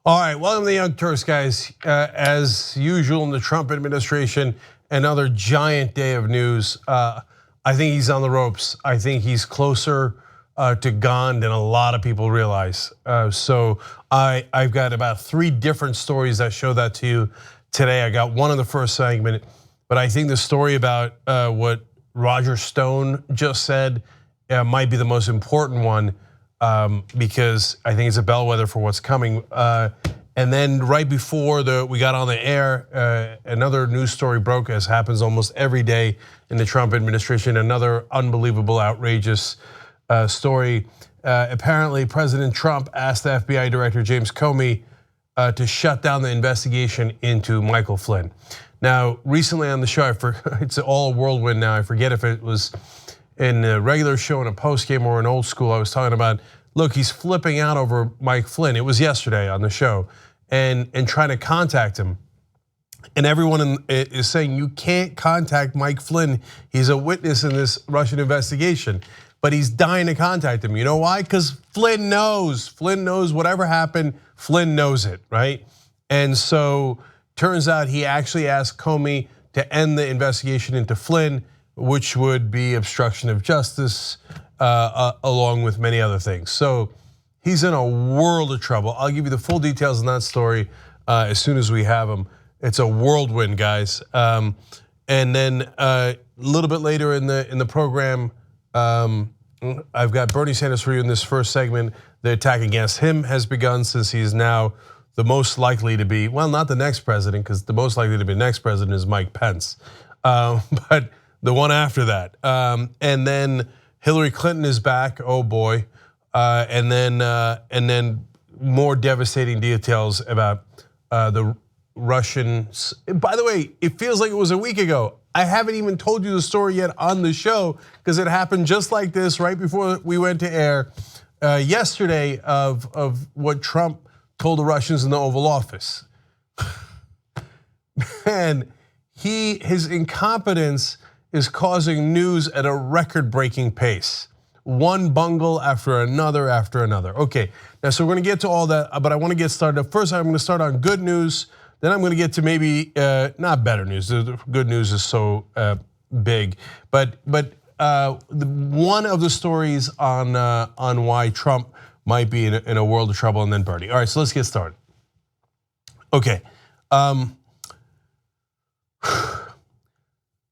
All right, welcome to the Young Turks, guys. As usual in the Trump administration, another giant day of news. I think he's on the ropes. I think he's closer to gone than a lot of people realize. So I've got about 3 different stories that show that to you today. I got one in the first segment, but I think the story about what Roger Stone just said might be the most important one. Because I think it's a bellwether for what's coming. And then right before we got on the air, another news story broke, as happens almost every day in the Trump administration. Another unbelievable, outrageous story. Apparently, President Trump asked FBI Director James Comey to shut down the investigation into Michael Flynn. Now, recently on the show, it's all a whirlwind now. I forget if it was in a regular show, in a post game, or an old school. I was talking about, look, he's flipping out over Mike Flynn. It was yesterday on the show, and trying to contact him. And everyone is saying you can't contact Mike Flynn. He's a witness in this Russian investigation, but he's dying to contact him. You know why? Because Flynn knows. Flynn knows whatever happened. Flynn knows it, right? And so turns out he actually asked Comey to end the investigation into Flynn, which would be obstruction of justice, along with many other things. So he's in a world of trouble. I'll give you the full details on that story as soon as we have them. It's a whirlwind, guys. And then a little bit later in the program, I've got Bernie Sanders for you in this first segment. The attack against him has begun, since he's now the most likely to be, well, not the next president, because the most likely to be the next president is Mike Pence. But the one after that. And then Hillary Clinton is back, oh boy. And then more devastating details about the Russians. By the way, it feels like it was a week ago. I haven't even told you the story yet on the show, because it happened just like this right before we went to air yesterday, of what Trump told the Russians in the Oval Office. Man, his incompetence is causing news at a record-breaking pace. One bungle after another after another. Okay, now so we're gonna get to all that, but I wanna get started. First, I'm gonna start on good news, then I'm gonna get to maybe, not better news. The good news is so big, but one of the stories on why Trump might be in a world of trouble, and then Bernie. All right, so let's get started. Okay.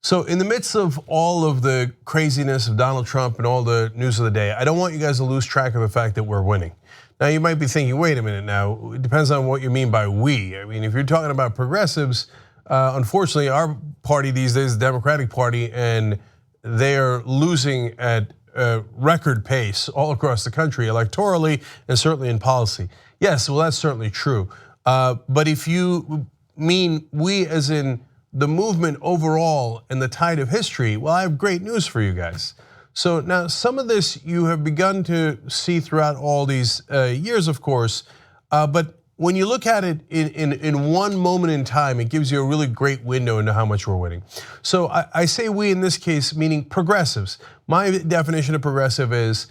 So in the midst of all of the craziness of Donald Trump and all the news of the day, I don't want you guys to lose track of the fact that we're winning. Now you might be thinking, wait a minute now, it depends on what you mean by we. I mean, if you're talking about progressives, unfortunately our party these days is the Democratic Party, and they're losing at a record pace all across the country, electorally and certainly in policy. Yes, well that's certainly true. But if you mean we as in the movement overall and the tide of history, well, I have great news for you guys. So now some of this you have begun to see throughout all these years, of course, but when you look at it in one moment in time, it gives you a really great window into how much we're winning. So I say we in this case, meaning progressives. My definition of progressive is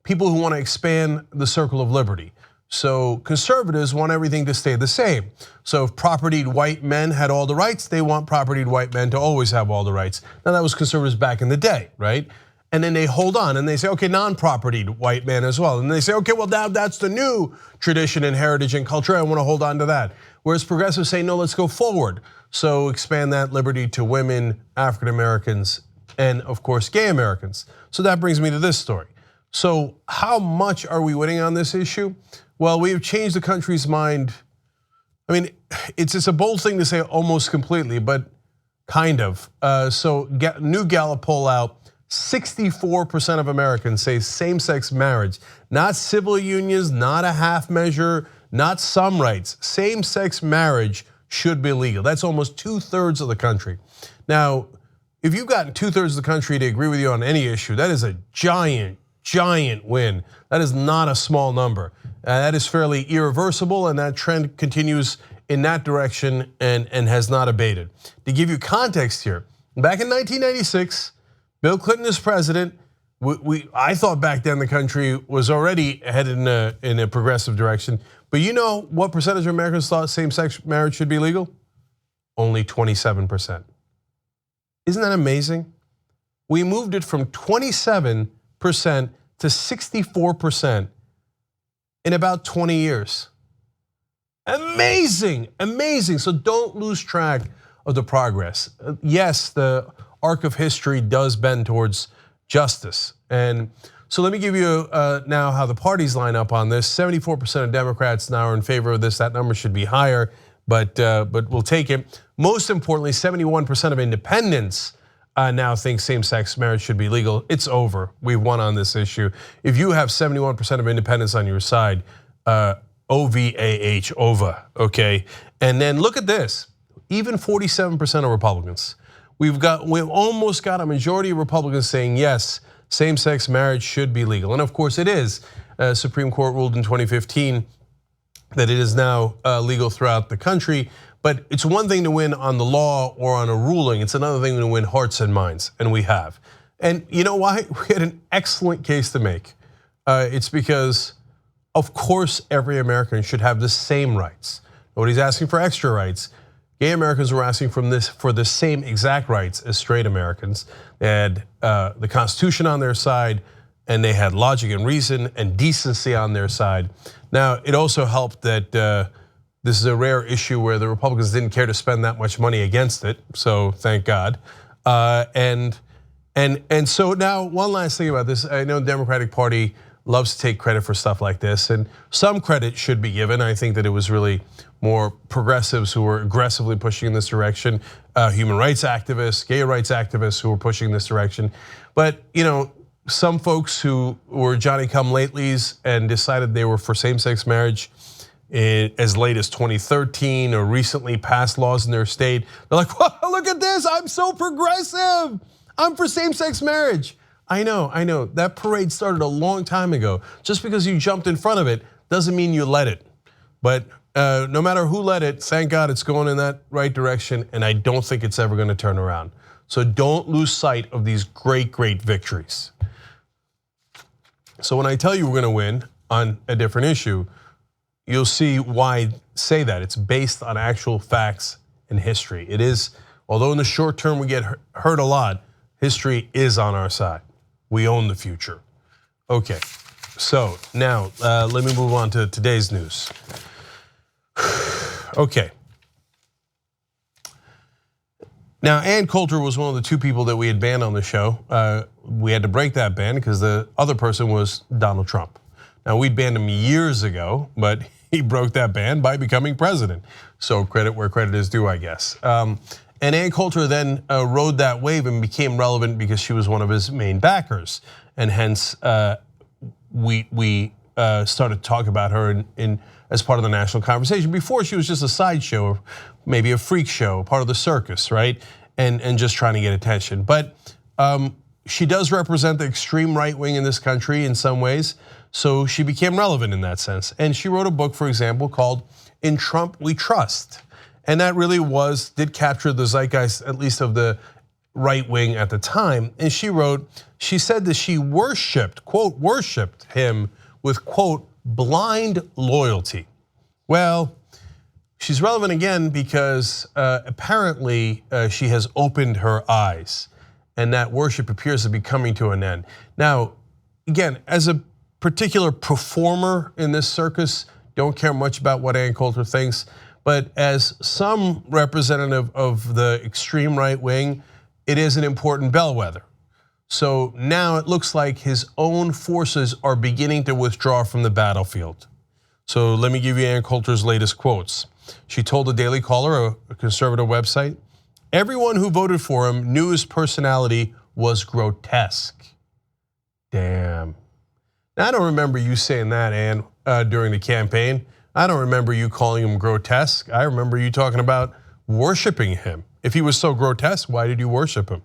people who want to expand the circle of liberty. So conservatives want everything to stay the same. So if propertied white men had all the rights, they want propertied white men to always have all the rights. Now that was conservatives back in the day, right? And then they hold on and they say, okay, non-propertied white men as well. And they say, okay, well now that's the new tradition and heritage and culture, I want to hold on to that. Whereas progressives say, no, let's go forward. So expand that liberty to women, African Americans, and of course, gay Americans. So that brings me to this story. So how much are we winning on this issue? Well, we have changed the country's mind. I mean, it's a bold thing to say almost completely, but kind of. So new Gallup poll out, 64% of Americans say same-sex marriage, not civil unions, not a half measure, not some rights. Same-sex marriage should be legal. That's almost 2/3 of the country. Now, if you've gotten 2/3 of the country to agree with you on any issue, that is a giant win. That is not a small number. That is fairly irreversible, and that trend continues in that direction and has not abated. To give you context here, back in 1996, Bill Clinton is president. I thought back then the country was already headed in a progressive direction. But you know what percentage of Americans thought same-sex marriage should be legal? Only 27%. Isn't that amazing? We moved it from 27% to 64% in about 20 years. Amazing, amazing. So don't lose track of the progress. Yes, the arc of history does bend towards justice. And so let me give you now how the parties line up on this. 74% of Democrats now are in favor of this. That number should be higher, but we'll take it. Most importantly, 71% of independents now think same-sex marriage should be legal. It's over. We've won on this issue. If you have 71% of independents on your side, OVAH, OVA, okay? And then look at this, even 47% of Republicans. We've almost got a majority of Republicans saying yes, same-sex marriage should be legal. And of course it is. Supreme Court ruled in 2015 that it is now legal throughout the country. But it's one thing to win on the law or on a ruling. It's another thing to win hearts and minds, and we have. And you know why? We had an excellent case to make. It's because, of course, every American should have the same rights. Nobody's asking for extra rights. Gay Americans were asking for the same exact rights as straight Americans. They had the Constitution on their side, and they had logic and reason and decency on their side. Now, it also helped that this is a rare issue where the Republicans didn't care to spend that much money against it, so thank God. And so now one last thing about this. I know the Democratic Party loves to take credit for stuff like this, and some credit should be given. I think that it was really more progressives who were aggressively pushing in this direction, human rights activists, gay rights activists who were pushing in this direction. But you know, some folks who were Johnny-come-latelys and decided they were for same-sex marriage as late as 2013 or recently passed laws in their state. They're like, whoa, look at this, I'm so progressive. I'm for same-sex marriage. I know, that parade started a long time ago. Just because you jumped in front of it doesn't mean you led it. But no matter who led it, thank God it's going in that right direction, and I don't think it's ever gonna turn around. So don't lose sight of these great, great victories. So when I tell you we're gonna win on a different issue, you'll see why I say that. It's based on actual facts and history. It is, although in the short term we get hurt a lot, history is on our side. We own the future. Okay, so now let me move on to today's news. Okay. Now, Ann Coulter was one of the two people that we had banned on the show. We had to break that ban because the other person was Donald Trump. Now, we'd banned him years ago, but he broke that ban by becoming president. So credit where credit is due, I guess. And Ann Coulter then rode that wave and became relevant because she was one of his main backers. And hence, we started to talk about her as part of the national conversation. Before, she was just a sideshow, maybe a freak show, part of the circus, right? And just trying to get attention. But she does represent the extreme right wing in this country in some ways. So she became relevant in that sense. And she wrote a book, for example, called In Trump We Trust. And that really did capture the zeitgeist, at least of the right wing at the time. And she said that she worshiped, quote, worshiped him with, quote, blind loyalty. Well, she's relevant again because apparently she has opened her eyes, and that worship appears to be coming to an end. Now, again, as a particular performer in this circus, don't care much about what Ann Coulter thinks, but as some representative of the extreme right wing, it is an important bellwether. So now it looks like his own forces are beginning to withdraw from the battlefield. So let me give you Ann Coulter's latest quotes. She told the Daily Caller, a conservative website, everyone who voted for him knew his personality was grotesque. Damn. Now, I don't remember you saying that, Ann, during the campaign. I don't remember you calling him grotesque. I remember you talking about worshiping him. If he was so grotesque, why did you worship him?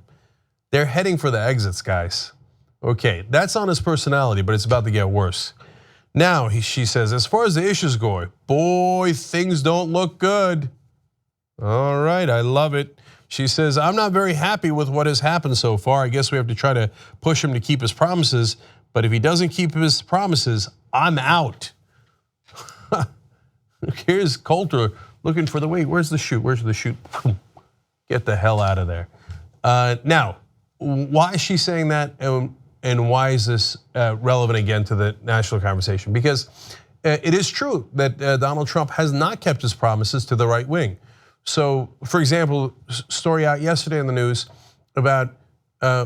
They're heading for the exits, guys. Okay, that's on his personality, but it's about to get worse. Now, she says, as far as the issues go, boy, things don't look good. All right, I love it. She says, I'm not very happy with what has happened so far. I guess we have to try to push him to keep his promises. But if he doesn't keep his promises, I'm out. Here's Coulter looking for the wait. Where's the chute? Where's the chute? Get the hell out of there. Now, why is she saying that? And why is this relevant again to the national conversation? Because it is true that Donald Trump has not kept his promises to the right wing. So, for example, story out yesterday in the news about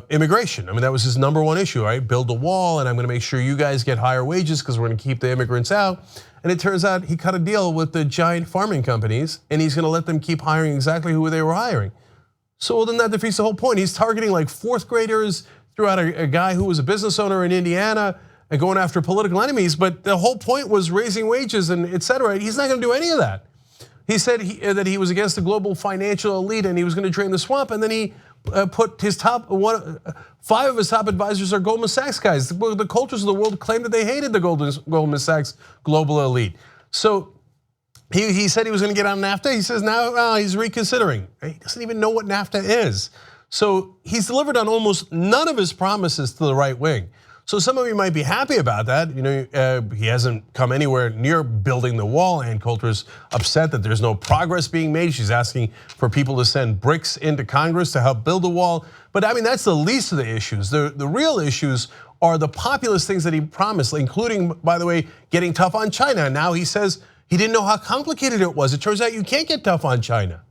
immigration. I mean, that was his #1 issue, right? Build a wall, and I'm going to make sure you guys get higher wages because we're going to keep the immigrants out. And it turns out he cut a deal with the giant farming companies, and he's going to let them keep hiring exactly who they were hiring. So well, then that defeats the whole point. He's targeting like 4th graders, threw out a guy who was a business owner in Indiana, and going after political enemies. But the whole point was raising wages and et cetera. He's not going to do any of that. He said that he was against the global financial elite and he was going to drain the swamp. And then he put his 5 of his top advisors are Goldman Sachs guys. The cultures of the world claimed that they hated the Goldman Sachs global elite. So he said he was going to get on NAFTA. He says now he's reconsidering. He doesn't even know what NAFTA is. So he's delivered on almost none of his promises to the right wing. So some of you might be happy about that. You know, he hasn't come anywhere near building the wall. Ann Coulter's upset that there's no progress being made. She's asking for people to send bricks into Congress to help build the wall. But I mean, that's the least of the issues. The real issues are the populist things that he promised, including, by the way, getting tough on China. Now he says he didn't know how complicated it was. It turns out you can't get tough on China.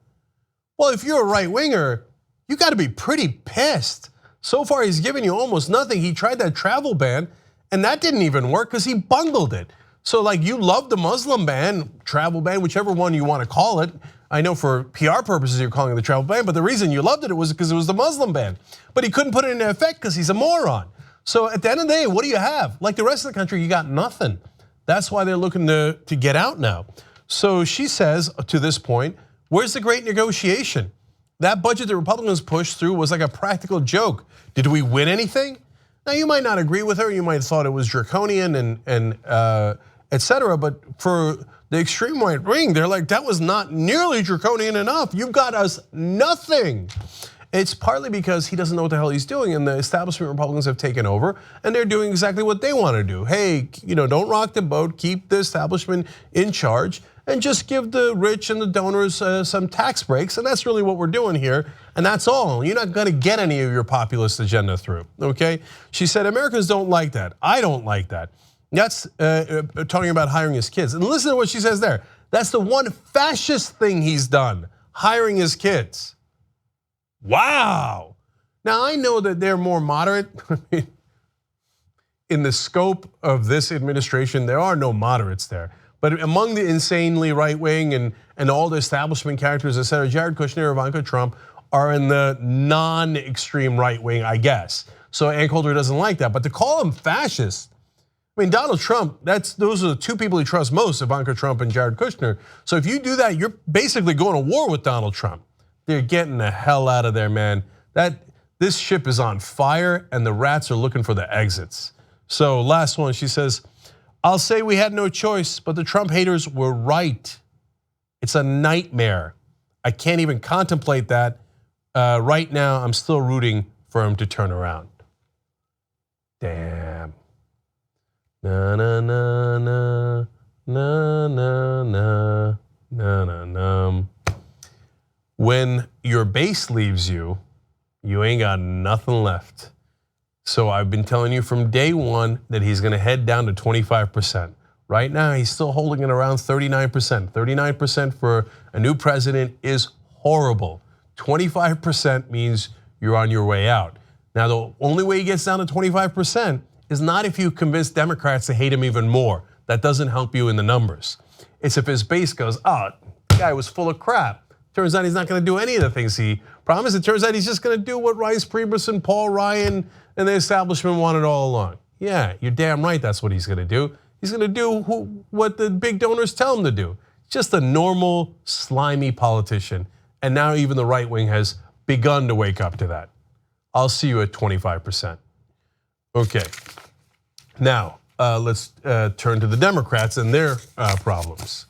Well, if you're a right winger, you got to be pretty pissed. So far, he's given you almost nothing. He tried that travel ban, and that didn't even work because he bungled it. So like you love the Muslim ban, travel ban, whichever one you want to call it. I know for PR purposes you're calling it the travel ban, but the reason you loved it was because it was the Muslim ban. But he couldn't put it into effect because he's a moron. So at the end of the day, what do you have? Like the rest of the country, you got nothing. That's why they're looking to get out now. So she says to this point, where's the great negotiation? That budget the Republicans pushed through was like a practical joke. Did we win anything? Now you might not agree with her. You might have thought it was draconian and et cetera. But for the extreme right wing, they're like, that was not nearly draconian enough. You got us nothing. It's partly because he doesn't know what the hell he's doing, and the establishment Republicans have taken over, and they're doing exactly what they want to do. Hey, don't rock the boat. Keep the establishment in charge. And just give the rich and the donors some tax breaks. And that's really what we're doing here. And that's all. You're not going to get any of your populist agenda through, okay? She said, Americans don't like that. I don't like that. That's talking about hiring his kids. And listen to what she says there. That's the one fascist thing he's done, hiring his kids. Wow. Now, I know that they're more moderate. In the scope of this administration, there are no moderates there. But among the insanely right wing and all the establishment characters, et cetera, Jared Kushner, Ivanka Trump are in the non-extreme right wing, I guess. So Ann Coulter doesn't like that. But to call him fascist, I mean, Donald Trump, those are the two people he trusts most, Ivanka Trump and Jared Kushner. So if you do that, you're basically going to war with Donald Trump. They're getting the hell out of there, man. This ship is on fire and the rats are looking for the exits. So last one, she says, I'll say we had no choice, but the Trump haters were right. It's a nightmare. I can't even contemplate that. Right now, I'm still rooting for him to turn around. Damn. Na na na na na na na na na. When your base leaves you, you ain't got nothing left. So I've been telling you from day one that he's going to head down to 25%. Right now, he's still holding it around 39%. 39% for a new president is horrible. 25% means you're on your way out. Now, the only way he gets down to 25% is not if you convince Democrats to hate him even more. That doesn't help you in the numbers. It's if his base goes, the guy was full of crap. Turns out he's not going to do any of the things he promised. It turns out he's just going to do what Rice Priebus, Paul Ryan, and the establishment wanted all along. Yeah, you're damn right that's what he's going to do. He's going to do what the big donors tell him to do. Just a normal, slimy politician. And now even the right wing has begun to wake up to that. I'll see you at 25%. Okay, now let's turn to the Democrats and their problems.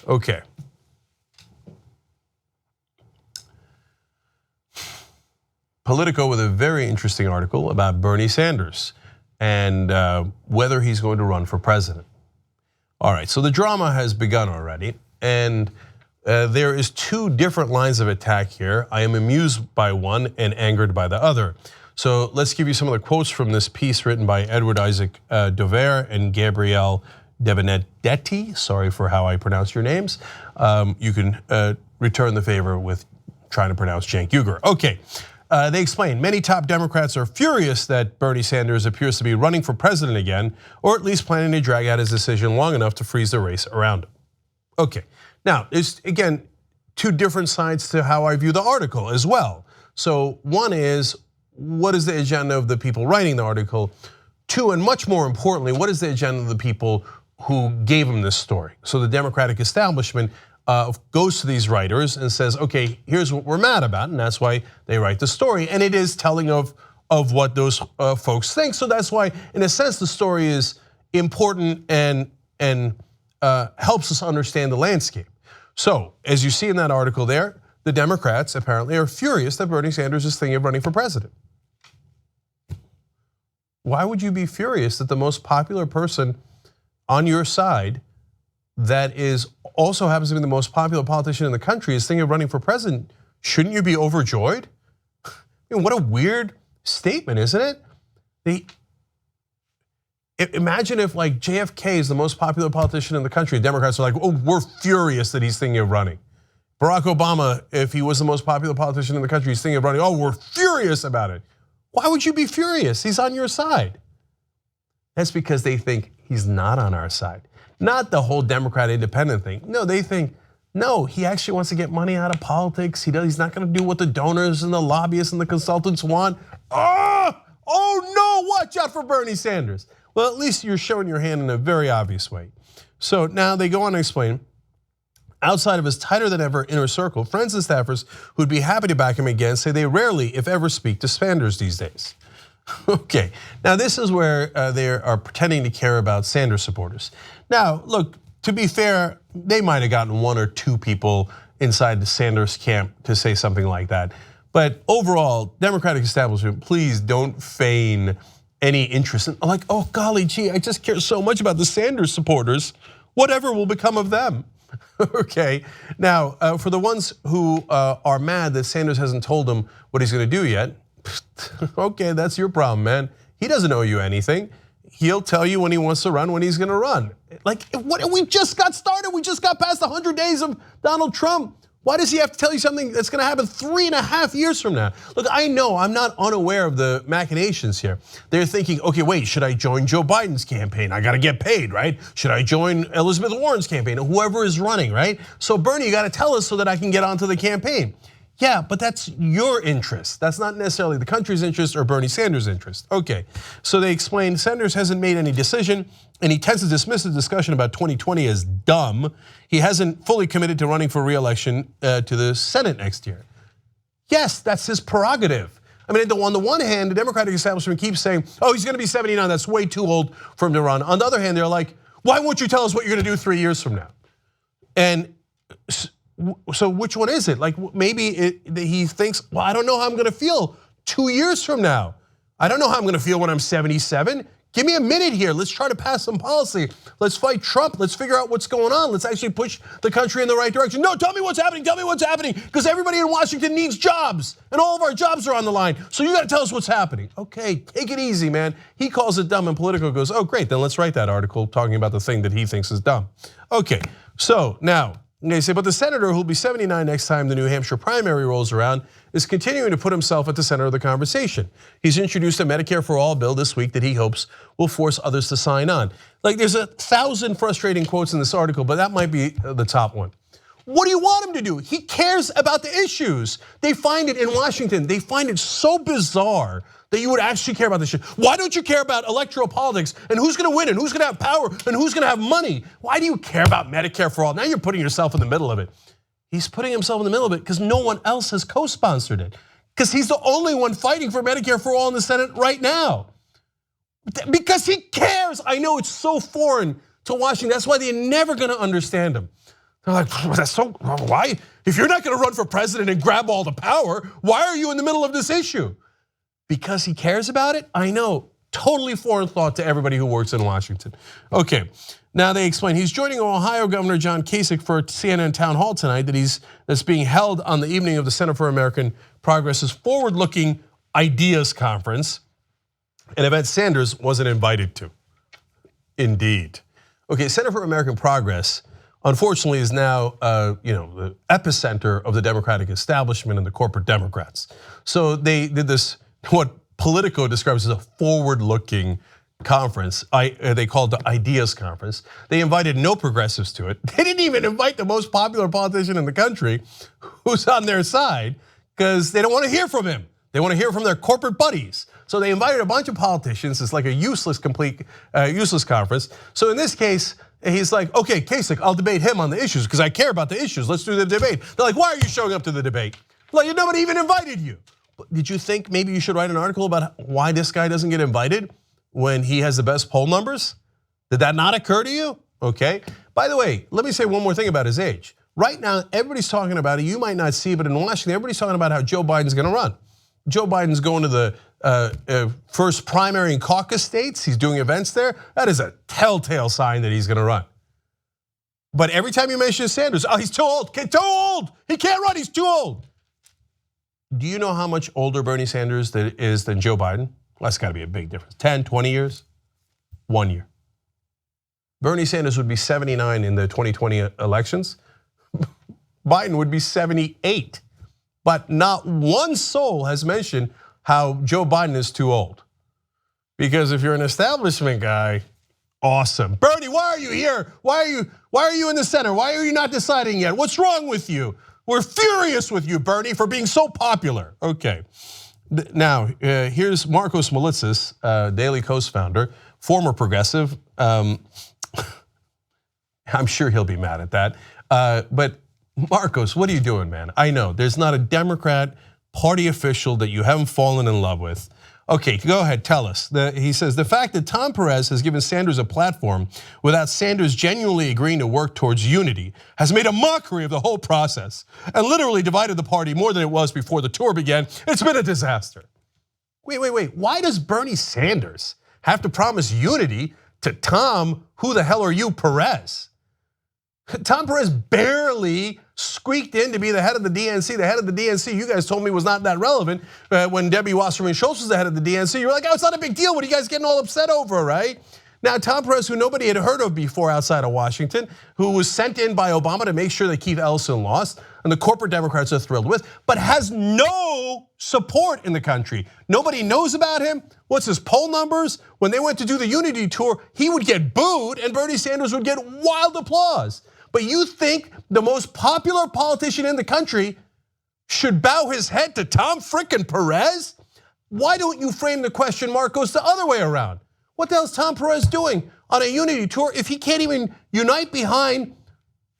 Okay. Politico with a very interesting article about Bernie Sanders and whether he's going to run for president. All right, so the drama has begun already, and there is two different lines of attack here. I am amused by one and angered by the other. So let's give you some of the quotes from this piece written by Edward Isaac Dover and Gabrielle Debenedetti. Sorry for how I pronounce your names. You can return the favor with trying to pronounce Cenk Uygur. Okay. They explain, many top Democrats are furious that Bernie Sanders appears to be running for president again, or at least planning to drag out his decision long enough to freeze the race around him. Okay, now there's, again, two different sides to how I view the article as well. So one is, what is the agenda of the people writing the article? Two, and much more importantly, what is the agenda of the people who gave him this story? So the Democratic establishment goes to these writers and says, okay, here's what we're mad about, and that's why they write the story. And it is telling of what those folks think. So that's why, in a sense, the story is important and helps us understand the landscape. So, as you see in that article there, the Democrats apparently are furious that Bernie Sanders is thinking of running for president. Why would you be furious that the most popular person on your side that is also happens to be the most popular politician in the country is thinking of running for president? Shouldn't you be overjoyed? I mean, what a weird statement, isn't it? Imagine if like JFK is the most popular politician in the country. Democrats are like, oh, we're furious that he's thinking of running. Barack Obama, if he was the most popular politician in the country, he's thinking of running. Oh, we're furious about it. Why would you be furious? He's on your side. That's because they think he's not on our side. Not the whole Democrat independent thing. No, they think, no, he actually wants to get money out of politics. He's not going to do what the donors and the lobbyists and the consultants want. Oh no, watch out for Bernie Sanders. Well, at least you're showing your hand in a very obvious way. So now they go on to explain, outside of his tighter than ever inner circle, friends and staffers who'd be happy to back him again say they rarely, if ever, speak to Sanders these days. Okay, now this is where they are pretending to care about Sanders supporters. Now, look, to be fair, they might have gotten one or two people inside the Sanders camp to say something like that. But overall, Democratic establishment, please don't feign any interest in, like, oh golly gee, I just care so much about the Sanders supporters. Whatever will become of them. Okay, now for the ones who are mad that Sanders hasn't told them what he's going to do yet, okay, that's your problem, man. He doesn't owe you anything. He'll tell you when he wants to run, when he's going to run. Like, what? We just got started. We just got past 100 days of Donald Trump. Why does he have to tell you something that's going to happen 3.5 years from now? Look, I know I'm not unaware of the machinations here. They're thinking, okay, wait, should I join Joe Biden's campaign? I got to get paid, right? Should I join Elizabeth Warren's campaign? Whoever is running, right? So Bernie, you got to tell us so that I can get onto the campaign. Yeah, but that's your interest. That's not necessarily the country's interest or Bernie Sanders' interest. Okay, so they explain Sanders hasn't made any decision and he tends to dismiss the discussion about 2020 as dumb. He hasn't fully committed to running for re-election to the Senate next year. Yes, that's his prerogative. I mean, on the one hand, the Democratic establishment keeps saying, oh, he's gonna be 79, that's way too old for him to run. On the other hand, they're like, why won't you tell us what you're gonna do 3 years from now? And so which one is it? Like maybe he thinks, well, I don't know how I'm gonna feel 2 years from now. I don't know how I'm gonna feel when I'm 77. Give me a minute here, let's try to pass some policy. Let's fight Trump, let's figure out what's going on. Let's actually push the country in the right direction. No, tell me what's happening, because everybody in Washington needs jobs and all of our jobs are on the line. So you gotta tell us what's happening. Okay, take it easy, man. He calls it dumb and Politico goes, oh great, then let's write that article talking about the thing that he thinks is dumb. Okay, so now, they say, but the senator who'll be 79 next time the New Hampshire primary rolls around is continuing to put himself at the center of the conversation. He's introduced a Medicare for All bill this week that he hopes will force others to sign on. Like there's 1,000 frustrating quotes in this article, but that might be the top one. What do you want him to do? He cares about the issues. They find it in Washington, they find it so bizarre that you would actually care about this shit. Why don't you care about electoral politics and who's gonna win and who's gonna have power and who's gonna have money? Why do you care about Medicare for All? Now you're putting yourself in the middle of it. He's putting himself in the middle of it because no one else has co-sponsored it. Because he's the only one fighting for Medicare for All in the Senate right now. Because he cares. I know it's so foreign to Washington. That's why they're never gonna understand him. They're like, that's so, why? If you're not gonna run for president and grab all the power, why are you in the middle of this issue? Because he cares about it? I know, totally foreign thought to everybody who works in Washington. Okay, now they explain he's joining Ohio Governor John Kasich for a CNN town hall tonight that's being held on the evening of the Center for American Progress's forward-looking ideas conference, an event Sanders wasn't invited to. Indeed. Okay, Center for American Progress, unfortunately, is now the epicenter of the Democratic establishment and the corporate Democrats. So they did this, what Politico describes as a forward-looking conference. They called the Ideas Conference. They invited no progressives to it. They didn't even invite the most popular politician in the country who's on their side because they don't want to hear from him. They want to hear from their corporate buddies. So they invited a bunch of politicians. It's like a useless conference. So in this case, he's like, okay, Kasich, I'll debate him on the issues because I care about the issues. Let's do the debate. They're like, why are you showing up to the debate? Like, nobody even invited you. Did you think maybe you should write an article about why this guy doesn't get invited when he has the best poll numbers? Did that not occur to you? Okay. By the way, let me say one more thing about his age. Right now, everybody's talking about it. You might not see it, but in Washington, everybody's talking about how Joe Biden's gonna run. Joe Biden's going to the first primary in caucus states. He's doing events there. That is a telltale sign that he's gonna run. But every time you mention Sanders, oh, he's too old, too old. He can't run, he's too old. Do you know how much older Bernie Sanders is than Joe Biden? Well, that's gotta be a big difference. 10, 20 years? 1 year. Bernie Sanders would be 79 in the 2020 elections. Biden would be 78. But not one soul has mentioned how Joe Biden is too old. Because if you're an establishment guy, awesome. Bernie, why are you here? Why are you in the center? Why are you not deciding yet? What's wrong with you? We're furious with you, Bernie, for being so popular. Okay. Now, here's Marcos Molitzis, Daily Kos founder, former progressive. I'm sure he'll be mad at that. But Marcos, what are you doing, man? I know there's not a Democrat party official that you haven't fallen in love with. Okay, go ahead, tell us. He says the fact that Tom Perez has given Sanders a platform without Sanders genuinely agreeing to work towards unity has made a mockery of the whole process and literally divided the party more than it was before the tour began. It's been a disaster. Wait. Why does Bernie Sanders have to promise unity to Tom, who the hell are you, Perez? Tom Perez barely squeaked in to be the head of the DNC. The head of the DNC, you guys told me was not that relevant. When Debbie Wasserman Schultz was the head of the DNC, you were like, oh, it's not a big deal. What are you guys getting all upset over, right? Now, Tom Perez, who nobody had heard of before outside of Washington, who was sent in by Obama to make sure that Keith Ellison lost, and the corporate Democrats are thrilled with, but has no support in the country. Nobody knows about him. What's his poll numbers? When they went to do the Unity tour, he would get booed and Bernie Sanders would get wild applause. But you think the most popular politician in the country should bow his head to Tom frickin' Perez? Why don't you frame the question, Marcos, the other way around? What the hell is Tom Perez doing on a Unity tour if he can't even unite behind,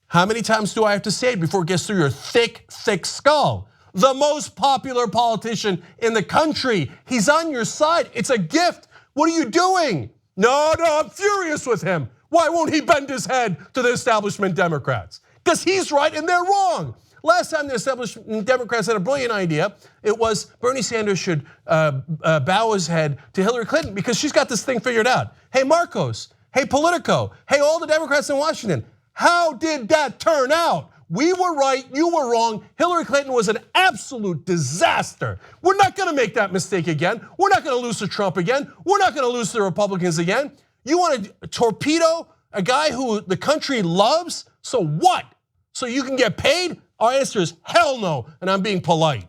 how many times do I have to say it before it gets through your thick, thick skull? The most popular politician in the country. He's on your side. It's a gift. What are you doing? No, I'm furious with him. Why won't he bend his head to the establishment Democrats? Because he's right and they're wrong. Last time the establishment Democrats had a brilliant idea, it was Bernie Sanders should bow his head to Hillary Clinton because she's got this thing figured out. Hey, Marcos, hey, Politico, hey, all the Democrats in Washington, how did that turn out? We were right, you were wrong. Hillary Clinton was an absolute disaster. We're not gonna make that mistake again. We're not gonna lose to Trump again. We're not gonna lose to the Republicans again. You want to torpedo a guy who the country loves? So what? So you can get paid? Our answer is hell no, and I'm being polite.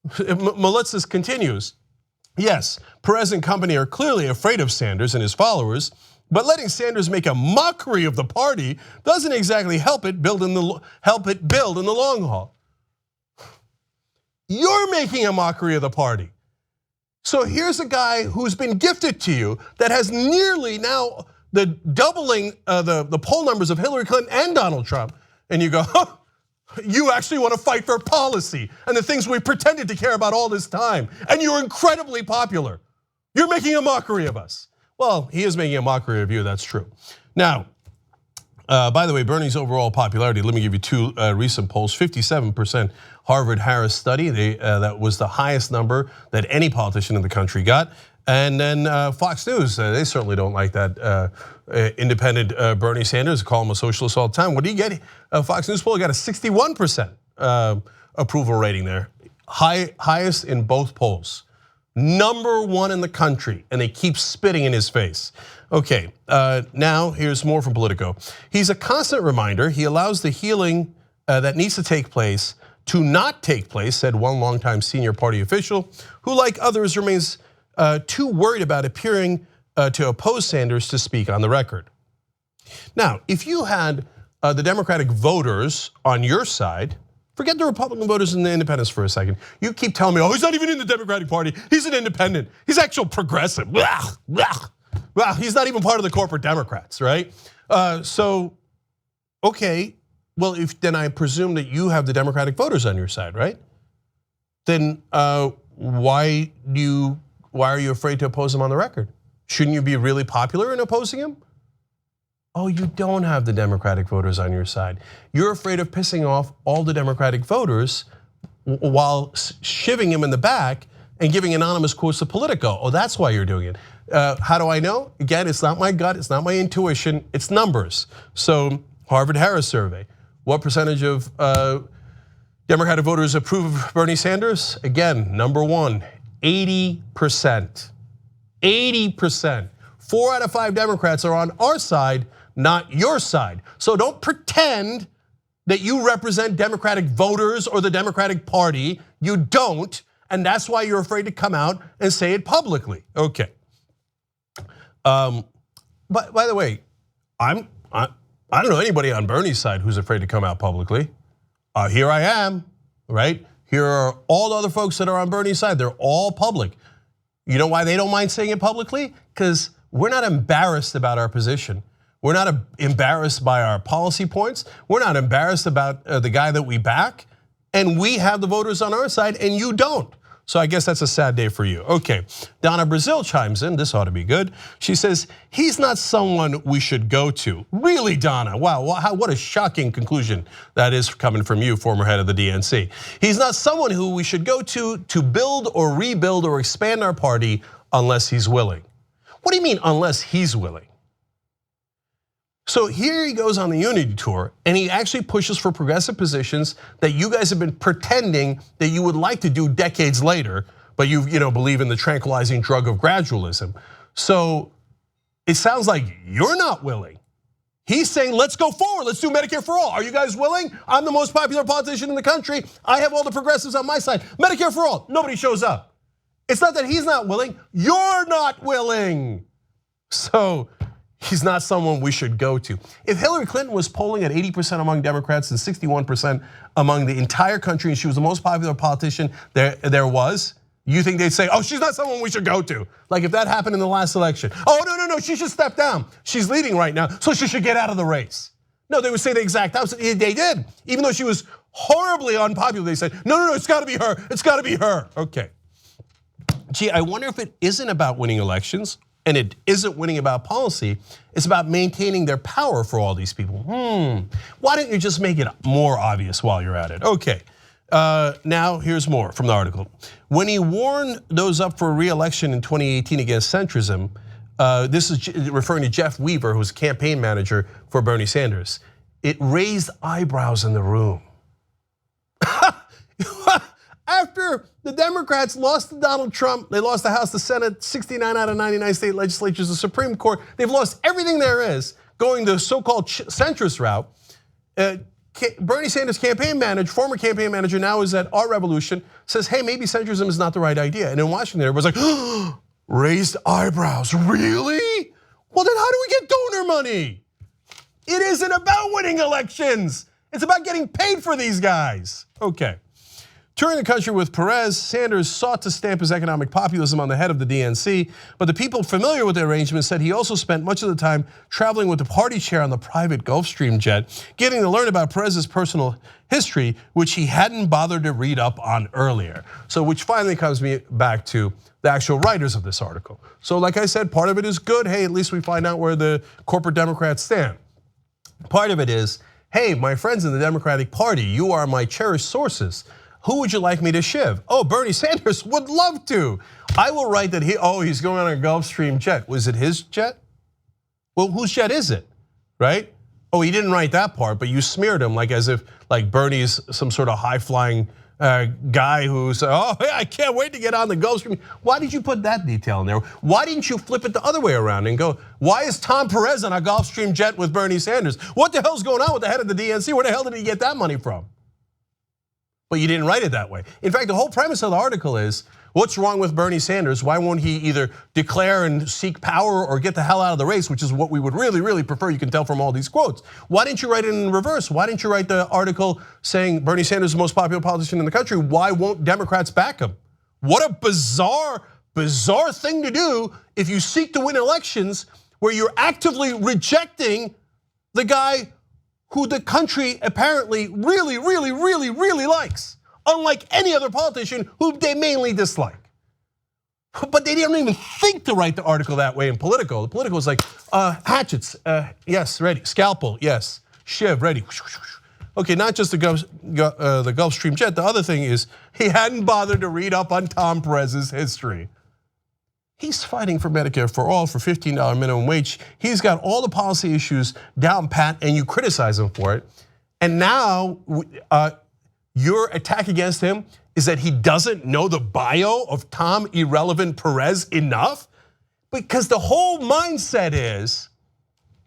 Molitzis continues, yes, Perez and company are clearly afraid of Sanders and his followers, but letting Sanders make a mockery of the party doesn't exactly help it build in the long haul. You're making a mockery of the party. So here's a guy who's been gifted to you that has nearly now the doubling the poll numbers of Hillary Clinton and Donald Trump, and you go, you actually want to fight for policy and the things we pretended to care about all this time, and you're incredibly popular. You're making a mockery of us. Well, he is making a mockery of you, that's true. Now, By the way, Bernie's overall popularity, let me give you two recent polls. 57% Harvard-Harris study, that was the highest number that any politician in the country got. And then Fox News, they certainly don't like that independent Bernie Sanders, call him a socialist all the time. What do you get? Fox News poll got a 61% approval rating there. Highest in both polls. #1 in the country, and they keep spitting in his face. Okay, now here's more from Politico. He's a constant reminder. He allows the healing that needs to take place to not take place, said one longtime senior party official, who like others remains too worried about appearing to oppose Sanders to speak on the record. Now, if you had the Democratic voters on your side, forget the Republican voters and the independents for a second. You keep telling me, oh, he's not even in the Democratic Party. He's an independent. He's actual progressive. Well, he's not even part of the corporate Democrats, right? So, okay, well, then I presume that you have the Democratic voters on your side, right? Then why are you afraid to oppose him on the record? Shouldn't you be really popular in opposing him? Oh, you don't have the Democratic voters on your side. You're afraid of pissing off all the Democratic voters while shivving him in the back and giving anonymous quotes to Politico. Oh, that's why you're doing it. How do I know? Again, it's not my gut, it's not my intuition, it's numbers. So, Harvard-Harris survey. What percentage of Democratic voters approve of Bernie Sanders? Again, #1, 80%. 80%. 4 out of 5 Democrats are on our side, not your side. So don't pretend that you represent Democratic voters or the Democratic Party. You don't, and that's why you're afraid to come out and say it publicly. Okay. But by the way, I don't know anybody on Bernie's side who's afraid to come out publicly. Here I am, right? Here are all the other folks that are on Bernie's side. They're all public. You know why they don't mind saying it publicly? Because we're not embarrassed about our position. We're not embarrassed by our policy points. We're not embarrassed about the guy that we back. And we have the voters on our side and you don't. So I guess that's a sad day for you. Okay, Donna Brazil chimes in, this ought to be good. She says, he's not someone we should go to. Really, Donna, wow, what a shocking conclusion that is coming from you, former head of the DNC. He's not someone who we should go to build or rebuild or expand our party unless he's willing. What do you mean, unless he's willing? So here he goes on the unity tour and he actually pushes for progressive positions that you guys have been pretending that you would like to do decades later, but you believe in the tranquilizing drug of gradualism. So it sounds like you're not willing. He's saying, let's go forward, let's do Medicare for all. Are you guys willing? I'm the most popular politician in the country. I have all the progressives on my side. Medicare for all, nobody shows up. It's not that he's not willing, you're not willing. So he's not someone we should go to. If Hillary Clinton was polling at 80% among Democrats and 61% among the entire country and she was the most popular politician there was, you think they'd say, oh, she's not someone we should go to? Like if that happened in the last election. Oh, no, she should step down. She's leading right now, so she should get out of the race. No, they would say the exact opposite. They did. Even though she was horribly unpopular, they said, no, it's gotta be her, it's gotta be her. Okay. Gee, I wonder if it isn't about winning elections and it isn't winning about policy, it's about maintaining their power for all these people. Why don't you just make it more obvious while you're at it? Okay, now here's more from the article. When he warned those up for re-election in 2018 against centrism, this is referring to Jeff Weaver, who's campaign manager for Bernie Sanders. It raised eyebrows in the room. After the Democrats lost to Donald Trump, they lost the House, the Senate, 69 out of 99 state legislatures, the Supreme Court. They've lost everything there is, going the so-called centrist route. Bernie Sanders' campaign manager, former campaign manager, now is at Our Revolution, says, hey, maybe centrism is not the right idea. And in Washington, everyone's like, oh, raised eyebrows, really? Well, then how do we get donor money? It isn't about winning elections. It's about getting paid for these guys. Okay. Touring the country with Perez, Sanders sought to stamp his economic populism on the head of the DNC, but the people familiar with the arrangement said he also spent much of the time traveling with the party chair on the private Gulfstream jet, getting to learn about Perez's personal history, which he hadn't bothered to read up on earlier. So which finally comes me back to the actual writers of this article. So like I said, part of it is good. Hey, at least we find out where the corporate Democrats stand. Part of it is, hey, my friends in the Democratic Party, you are my cherished sources. Who would you like me to shiv? Oh, Bernie Sanders would love to. I will write that he's going on a Gulfstream jet. Was it his jet? Well, whose jet is it, right? Oh, he didn't write that part, but you smeared him like as if like Bernie's some sort of high-flying guy who's, oh, yeah, I can't wait to get on the Gulfstream. Why did you put that detail in there? Why didn't you flip it the other way around and go, why is Tom Perez on a Gulfstream jet with Bernie Sanders? What the hell's going on with the head of the DNC? Where the hell did he get that money from? But you didn't write it that way. In fact, the whole premise of the article is, what's wrong with Bernie Sanders? Why won't he either declare and seek power or get the hell out of the race, which is what we would really, really prefer, you can tell from all these quotes. Why didn't you write it in reverse? Why didn't you write the article saying Bernie Sanders is the most popular politician in the country? Why won't Democrats back him? What a bizarre, bizarre thing to do if you seek to win elections where you're actively rejecting the guy who the country apparently really, really, really, really likes, unlike any other politician who they mainly dislike. But they didn't even think to write the article that way in Politico. The Politico was like, hatchets, yes, ready. Scalpel, yes. Shiv, ready. Okay, not just the Gulfstream jet. The other thing is he hadn't bothered to read up on Tom Perez's history. He's fighting for Medicare for all, for $15 minimum wage. He's got all the policy issues down pat, and you criticize him for it. And now your attack against him is that he doesn't know the bio of Tom Irrelevant Perez enough? Because the whole mindset is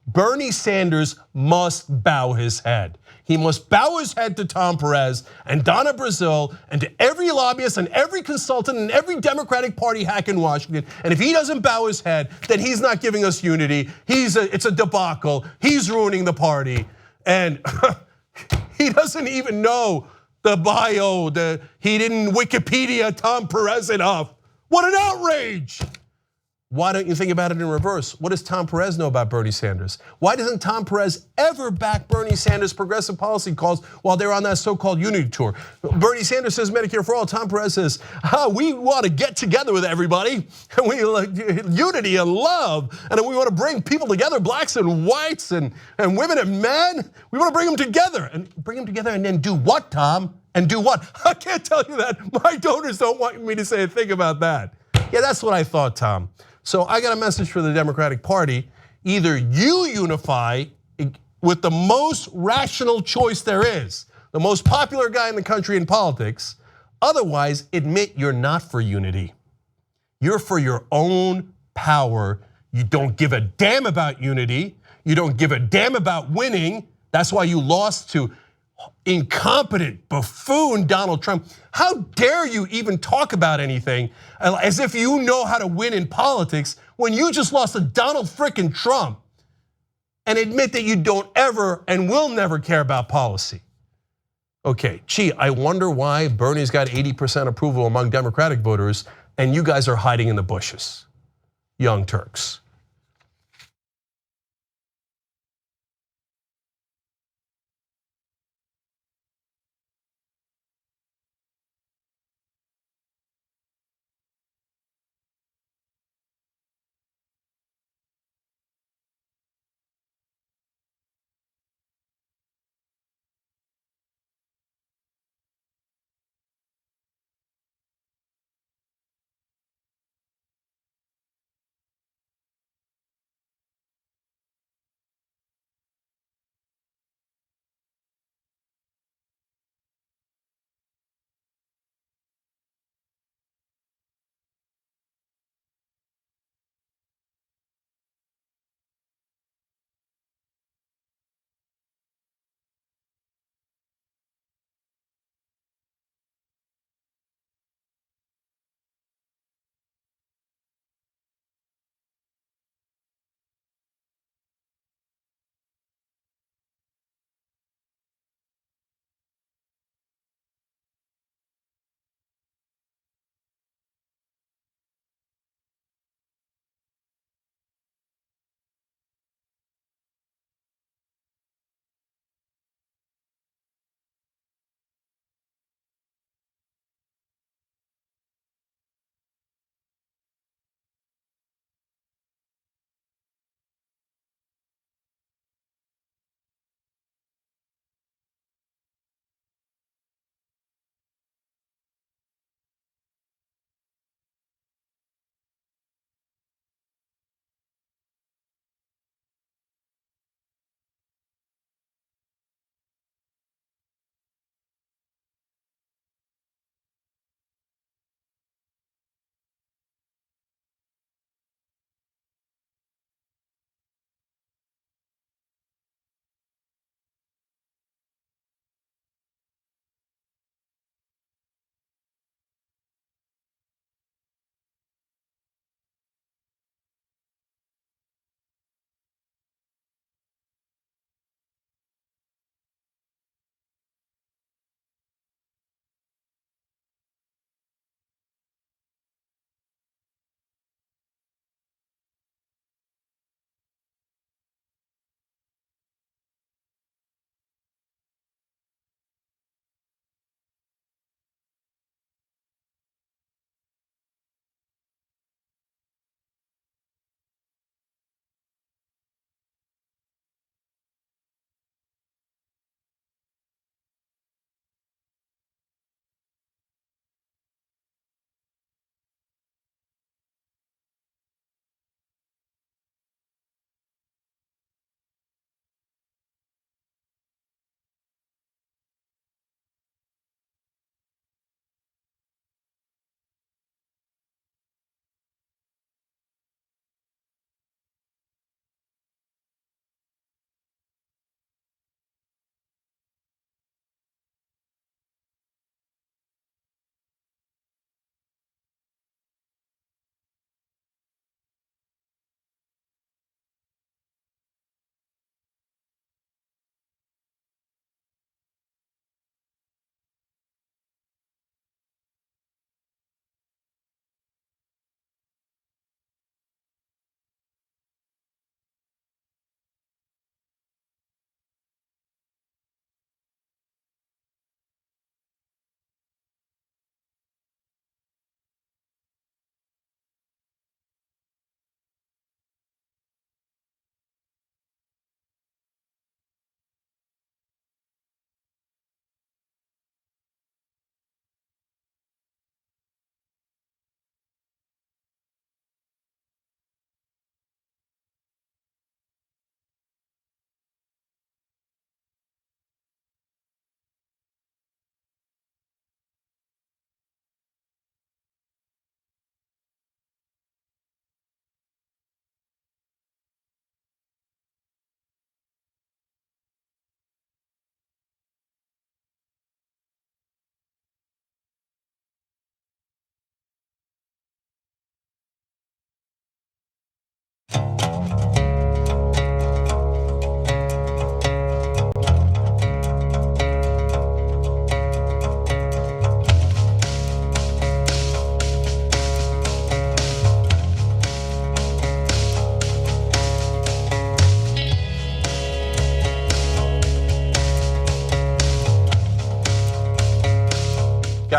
Bernie Sanders must bow his head. He must bow his head to Tom Perez and Donna Brazil and to every lobbyist and every consultant and every Democratic Party hack in Washington. And if he doesn't bow his head, then he's not giving us unity. It's a debacle. He's ruining the party. And he doesn't even know the bio, he didn't Wikipedia Tom Perez enough. What an outrage! Why don't you think about it in reverse? What does Tom Perez know about Bernie Sanders? Why doesn't Tom Perez ever back Bernie Sanders' progressive policy calls while they're on that so-called unity tour? Bernie Sanders says Medicare for all. Tom Perez says, we want to get together with everybody, and we like unity and love, and we want to bring people together, blacks and whites and women and men. We want to bring them together and then do what, Tom? And do what? I can't tell you that. My donors don't want me to say a thing about that. Yeah, that's what I thought, Tom. So I got a message for the Democratic Party. Either you unify with the most rational choice there is, the most popular guy in the country in politics, otherwise admit you're not for unity. You're for your own power. You don't give a damn about unity. You don't give a damn about winning. That's why you lost to incompetent buffoon Donald Trump. How dare you even talk about anything as if you know how to win in politics when you just lost to Donald frickin' Trump and admit that you don't ever and will never care about policy. Okay, gee, I wonder why Bernie's got 80% approval among Democratic voters and you guys are hiding in the bushes. Young Turks.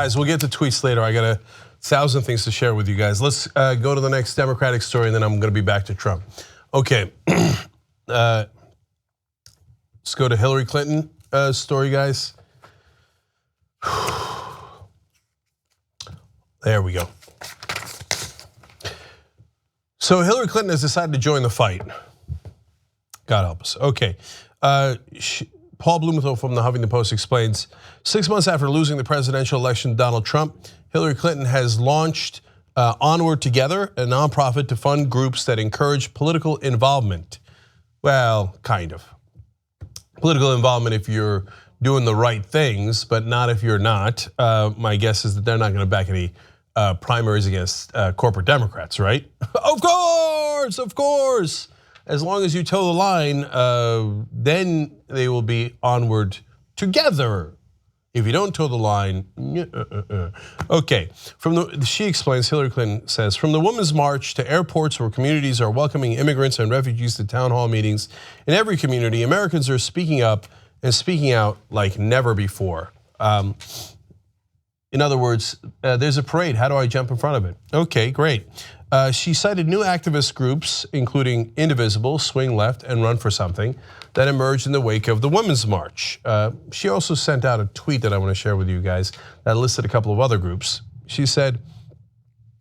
Guys, we'll get to tweets later. I got 1,000 things to share with you guys. Let's go to the next Democratic story, and then I'm going to be back to Trump. Okay, let's go to Hillary Clinton story, guys. There we go. So Hillary Clinton has decided to join the fight. God help us. Okay, Paul Blumenthal from the Huffington Post explains, 6 months after losing the presidential election to Donald Trump, Hillary Clinton has launched Onward Together, a nonprofit to fund groups that encourage political involvement. Well, kind of. Political involvement if you're doing the right things, but not if you're not. My guess is that they're not going to back any primaries against corporate Democrats, right? Of course. As long as you toe the line, then they will be onward together. If you don't toe the line, okay. She explains, Hillary Clinton says, from the Women's March to airports where communities are welcoming immigrants and refugees to town hall meetings, in every community, Americans are speaking up and speaking out like never before. In other words, there's a parade. How do I jump in front of it? Okay, great. She cited new activist groups, including Indivisible, Swing Left, and Run for Something, that emerged in the wake of the Women's March. She also sent out a tweet that I want to share with you guys that listed a couple of other groups. She said,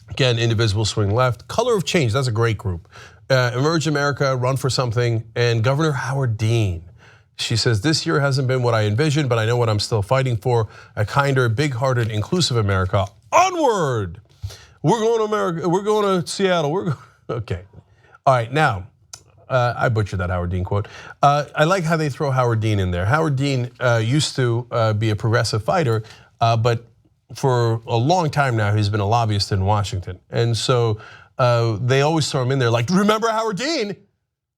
again, Indivisible, Swing Left, Color of Change, that's a great group. Emerge America, Run for Something, and Governor Howard Dean. She says, this year hasn't been what I envisioned, but I know what I'm still fighting for, a kinder, big-hearted, inclusive America. Onward! We're going to America, we're going to Seattle, okay. All right, now, I butchered that Howard Dean quote. I like how they throw Howard Dean in there. Howard Dean used to be a progressive fighter, but for a long time now, he's been a lobbyist in Washington. And so they always throw him in there like, remember Howard Dean?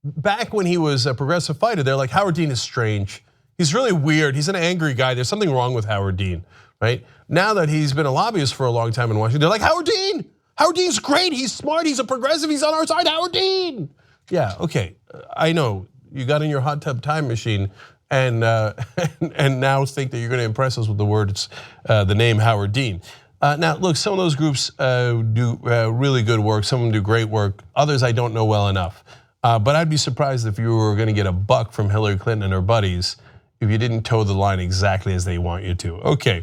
Back when he was a progressive fighter, they're like, Howard Dean is strange. He's really weird, he's an angry guy, there's something wrong with Howard Dean, right? Now that he's been a lobbyist for a long time in Washington, they're like, Howard Dean! Howard Dean's great, he's smart, he's a progressive, he's on our side, Howard Dean! Yeah, okay, I know, you got in your hot tub time machine and now think that you're gonna impress us with the words, the name Howard Dean. Now, look, some of those groups do really good work, some of them do great work, others I don't know well enough. But I'd be surprised if you were gonna get a buck from Hillary Clinton and her buddies if you didn't toe the line exactly as they want you to. Okay,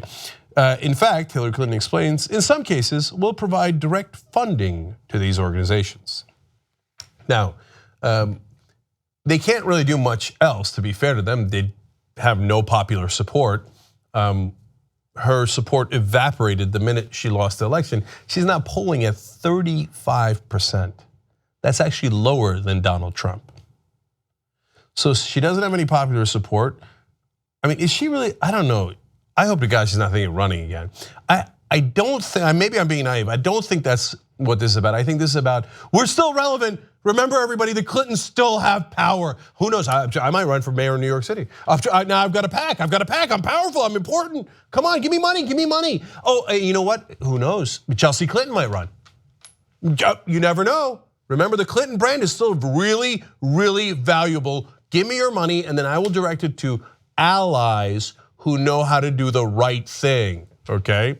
in fact, Hillary Clinton explains, in some cases, we'll provide direct funding to these organizations. Now, they can't really do much else, to be fair to them. They have no popular support. Her support evaporated the minute she lost the election. She's now polling at 35%. That's actually lower than Donald Trump. So she doesn't have any popular support. I mean, is she really, I don't know. I hope to God she's not thinking of running again. I don't think, maybe I'm being naive. I don't think that's what this is about. I think this is about, we're still relevant. Remember everybody, the Clintons still have power. Who knows, I might run for mayor of New York City. Now I've got a PAC, I'm powerful, I'm important. Come on, give me money. Oh, you know what, who knows? Chelsea Clinton might run. You never know. Remember, the Clinton brand is still really, really valuable. Give me your money and then I will direct it to allies who know how to do the right thing, okay?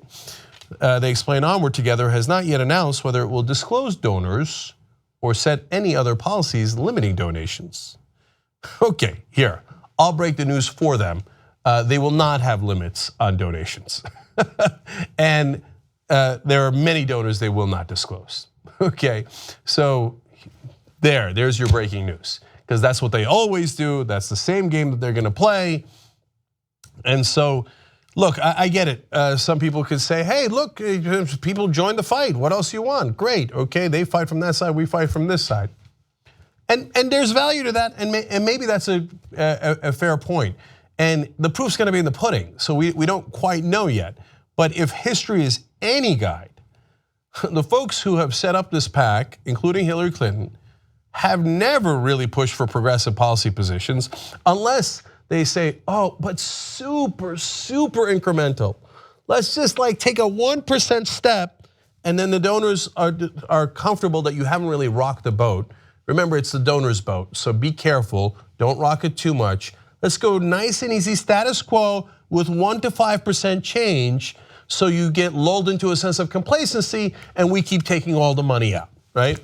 They explain Onward Together has not yet announced whether it will disclose donors or set any other policies limiting donations. Okay, here, I'll break the news for them. They will not have limits on donations. And there are many donors they will not disclose. Okay, so there's your breaking news. Because that's what they always do, that's the same game that they're gonna play. And so, look, I get it. Some people could say, hey, look, people join the fight. What else you want? Great, okay, they fight from that side, we fight from this side. And there's value to that, and maybe that's a fair point. And the proof's gonna be in the pudding, so we don't quite know yet. But if history is any guide, the folks who have set up this PAC, including Hillary Clinton, have never really pushed for progressive policy positions unless they say, oh, but super incremental. Let's just like take a 1% step and then the donors are comfortable that you haven't really rocked the boat. Remember, it's the donor's boat, so be careful, don't rock it too much. Let's go nice and easy status quo with 1 to 5% change So you get lulled into a sense of complacency, and we keep taking all the money out, right?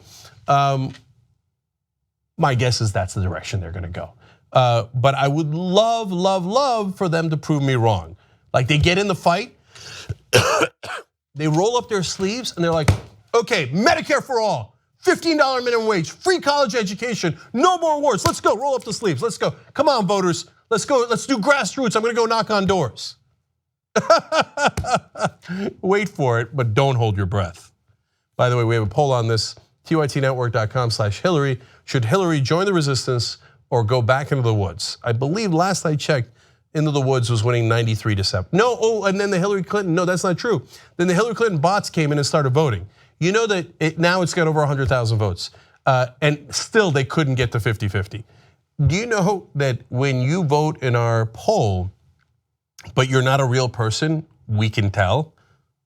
My guess is that's the direction they're gonna go. But I would love, love, love for them to prove me wrong. Like they get in the fight, they roll up their sleeves and they're like, okay, Medicare for all, $15 minimum wage, free college education, no more wars, let's go, roll up the sleeves, let's go. Come on voters, let's go, let's do grassroots, I'm gonna go knock on doors. Wait for it, but don't hold your breath. By the way, we have a poll on this, tytnetwork.com/Hillary. Should Hillary join the resistance or go back into the woods? I believe last I checked, Into the Woods was winning 93-7. No, and then the Hillary Clinton, no, that's not true. Then the Hillary Clinton bots came in and started voting. You know that now it's got over 100,000 votes, and still they couldn't get to 50-50. Do you know that when you vote in our poll, but you're not a real person, we can tell?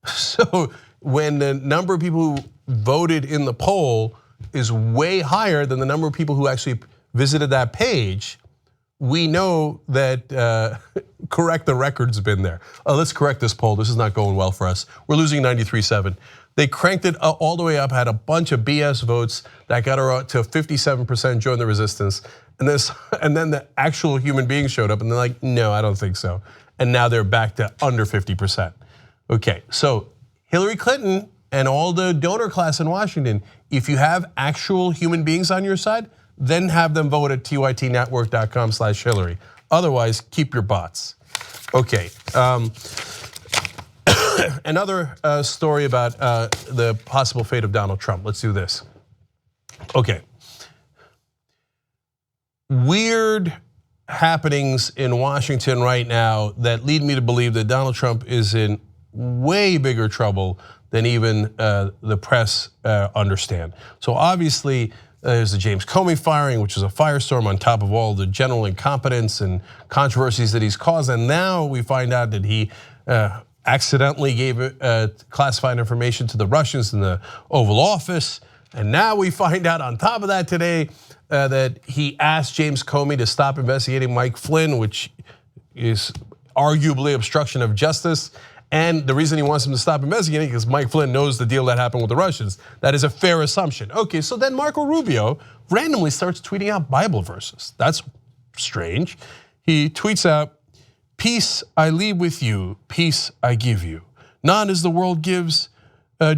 So when the number of people who voted in the poll is way higher than the number of people who actually visited that page, we know that correct the record's been there. Let's correct this poll, this is not going well for us. We're losing 93-7. They cranked it all the way up, had a bunch of BS votes that got her to 57% join the resistance. And then the actual human beings showed up and they're like, no, I don't think so. And now they're back to under 50%. Okay, so Hillary Clinton and all the donor class in Washington, if you have actual human beings on your side, then have them vote at tytnetwork.com/Hillary. Otherwise, keep your bots. Okay, another story about the possible fate of Donald Trump. Let's do this. Okay. Weird happenings in Washington right now that lead me to believe that Donald Trump is in way bigger trouble than even the press understand. So obviously, there's the James Comey firing, which is a firestorm on top of all the general incompetence and controversies that he's caused. And now we find out that he accidentally gave classified information to the Russians in the Oval Office. And now we find out on top of that today that he asked James Comey to stop investigating Mike Flynn, which is arguably obstruction of justice. And the reason he wants him to stop investigating is because Mike Flynn knows the deal that happened with the Russians. That is a fair assumption. Okay, so then Marco Rubio randomly starts tweeting out Bible verses. That's strange. He tweets out, peace I leave with you, peace I give you. Not as the world gives,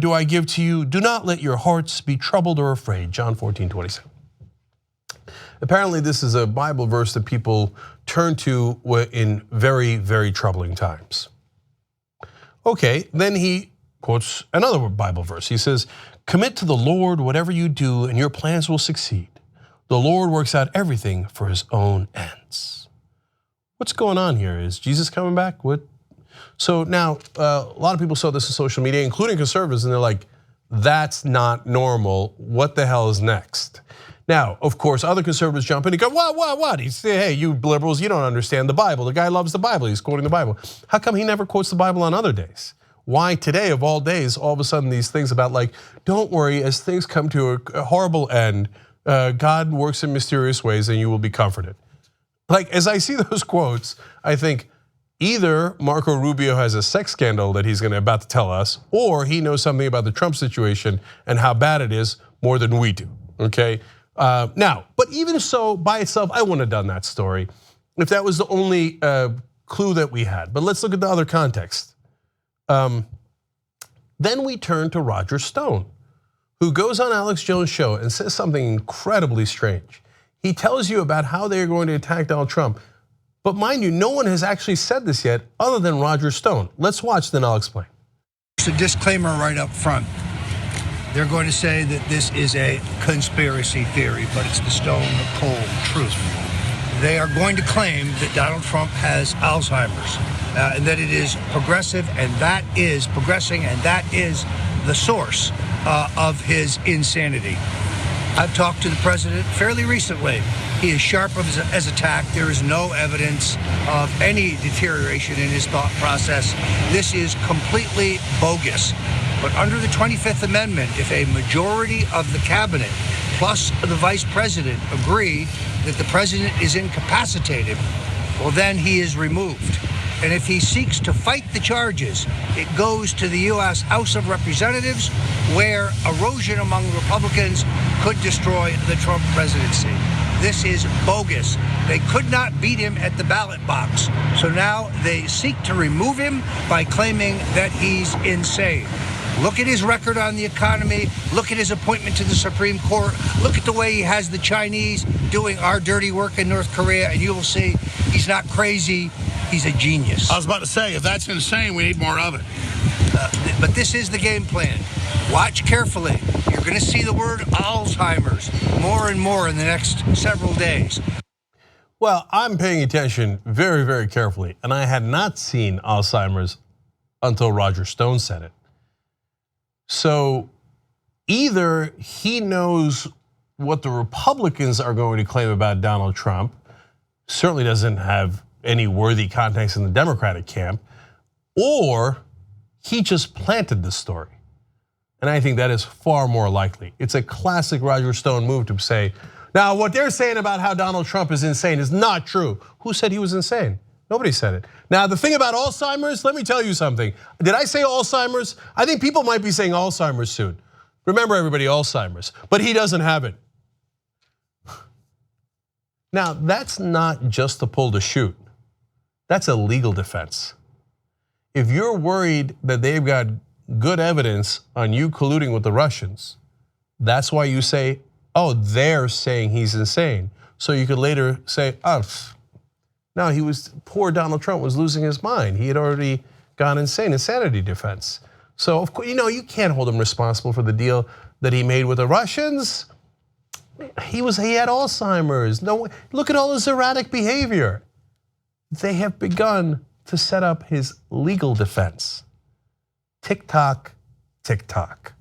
do I give to you. Do not let your hearts be troubled or afraid. John 14:27. Apparently this is a Bible verse that people turn to in very, very troubling times. Okay, then he quotes another Bible verse. He says, commit to the Lord whatever you do and your plans will succeed. The Lord works out everything for his own ends. What's going on here? Is Jesus coming back? What? So now, a lot of people saw this on social media, including conservatives, and they're like, that's not normal. What the hell is next? Now, of course, other conservatives jump in and go, what? He say, hey, you liberals, you don't understand the Bible. The guy loves the Bible, he's quoting the Bible. How come he never quotes the Bible on other days? Why today, of all days, all of a sudden these things about like, don't worry, as things come to a horrible end, God works in mysterious ways and you will be comforted. Like, as I see those quotes, I think either Marco Rubio has a sex scandal that he's about to tell us, or he knows something about the Trump situation and how bad it is more than we do, okay? Now, but even so, by itself, I wouldn't have done that story if that was the only clue that we had. But let's look at the other context. Then we turn to Roger Stone, who goes on Alex Jones' show and says something incredibly strange. He tells you about how they're going to attack Donald Trump. But mind you, no one has actually said this yet other than Roger Stone. Let's watch, then I'll explain. It's a disclaimer right up front. They're going to say that this is a conspiracy theory, but it's the stone cold truth. They are going to claim that Donald Trump has Alzheimer's, and that it is progressive, and that is progressing, and that is the source of his insanity. I've talked to the president fairly recently. He is sharp as a tack. There is no evidence of any deterioration in his thought process. This is completely bogus. But under the 25th Amendment, if a majority of the cabinet plus the vice president agree that the president is incapacitated, well, then he is removed. And if he seeks to fight the charges, it goes to the U.S. House of Representatives, where erosion among Republicans could destroy the Trump presidency. This is bogus. They could not beat him at the ballot box. So now they seek to remove him by claiming that he's insane. Look at his record on the economy. Look at his appointment to the Supreme Court. Look at the way he has the Chinese doing our dirty work in North Korea, and you will see he's not crazy. He's a genius. I was about to say, if that's insane, we need more of it. But this is the game plan. Watch carefully. You're going to see the word Alzheimer's more and more in the next several days. Well, I'm paying attention very, very carefully, and I had not seen Alzheimer's until Roger Stone said it. So either he knows what the Republicans are going to claim about Donald Trump, certainly doesn't have any worthy context in the Democratic camp, or he just planted the story. And I think that is far more likely. It's a classic Roger Stone move to say, now what they're saying about how Donald Trump is insane is not true. Who said he was insane? Nobody said it. Now the thing about Alzheimer's, let me tell you something. Did I say Alzheimer's? I think people might be saying Alzheimer's soon. Remember everybody, Alzheimer's, but he doesn't have it. Now that's not just a pull to shoot. That's a legal defense. If you're worried that they've got good evidence on you colluding with the Russians, that's why you say, oh, they're saying he's insane. So you could later say, oh, no, poor Donald Trump was losing his mind. He had already gone insane, insanity defense. So of course, you can't hold him responsible for the deal that he made with the Russians. He had Alzheimer's. No, look at all his erratic behavior. They have begun to set up his legal defense. Tick tock, tick tock.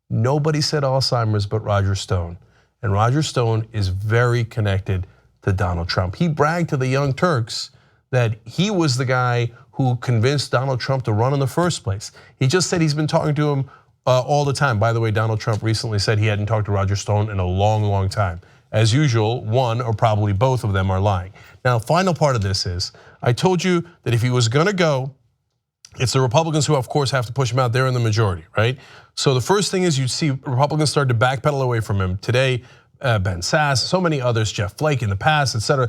Nobody said Alzheimer's but Roger Stone. And Roger Stone is very connected to Donald Trump. He bragged to the Young Turks that he was the guy who convinced Donald Trump to run in the first place. He just said he's been talking to him all the time. By the way, Donald Trump recently said he hadn't talked to Roger Stone in a long, long time. As usual, one or probably both of them are lying. Now, final part of this is, I told you that if he was gonna go, it's the Republicans who of course have to push him out. They're in the majority, right? So the first thing is you'd see Republicans start to backpedal away from him. Today, Ben Sass, so many others, Jeff Flake in the past, et cetera.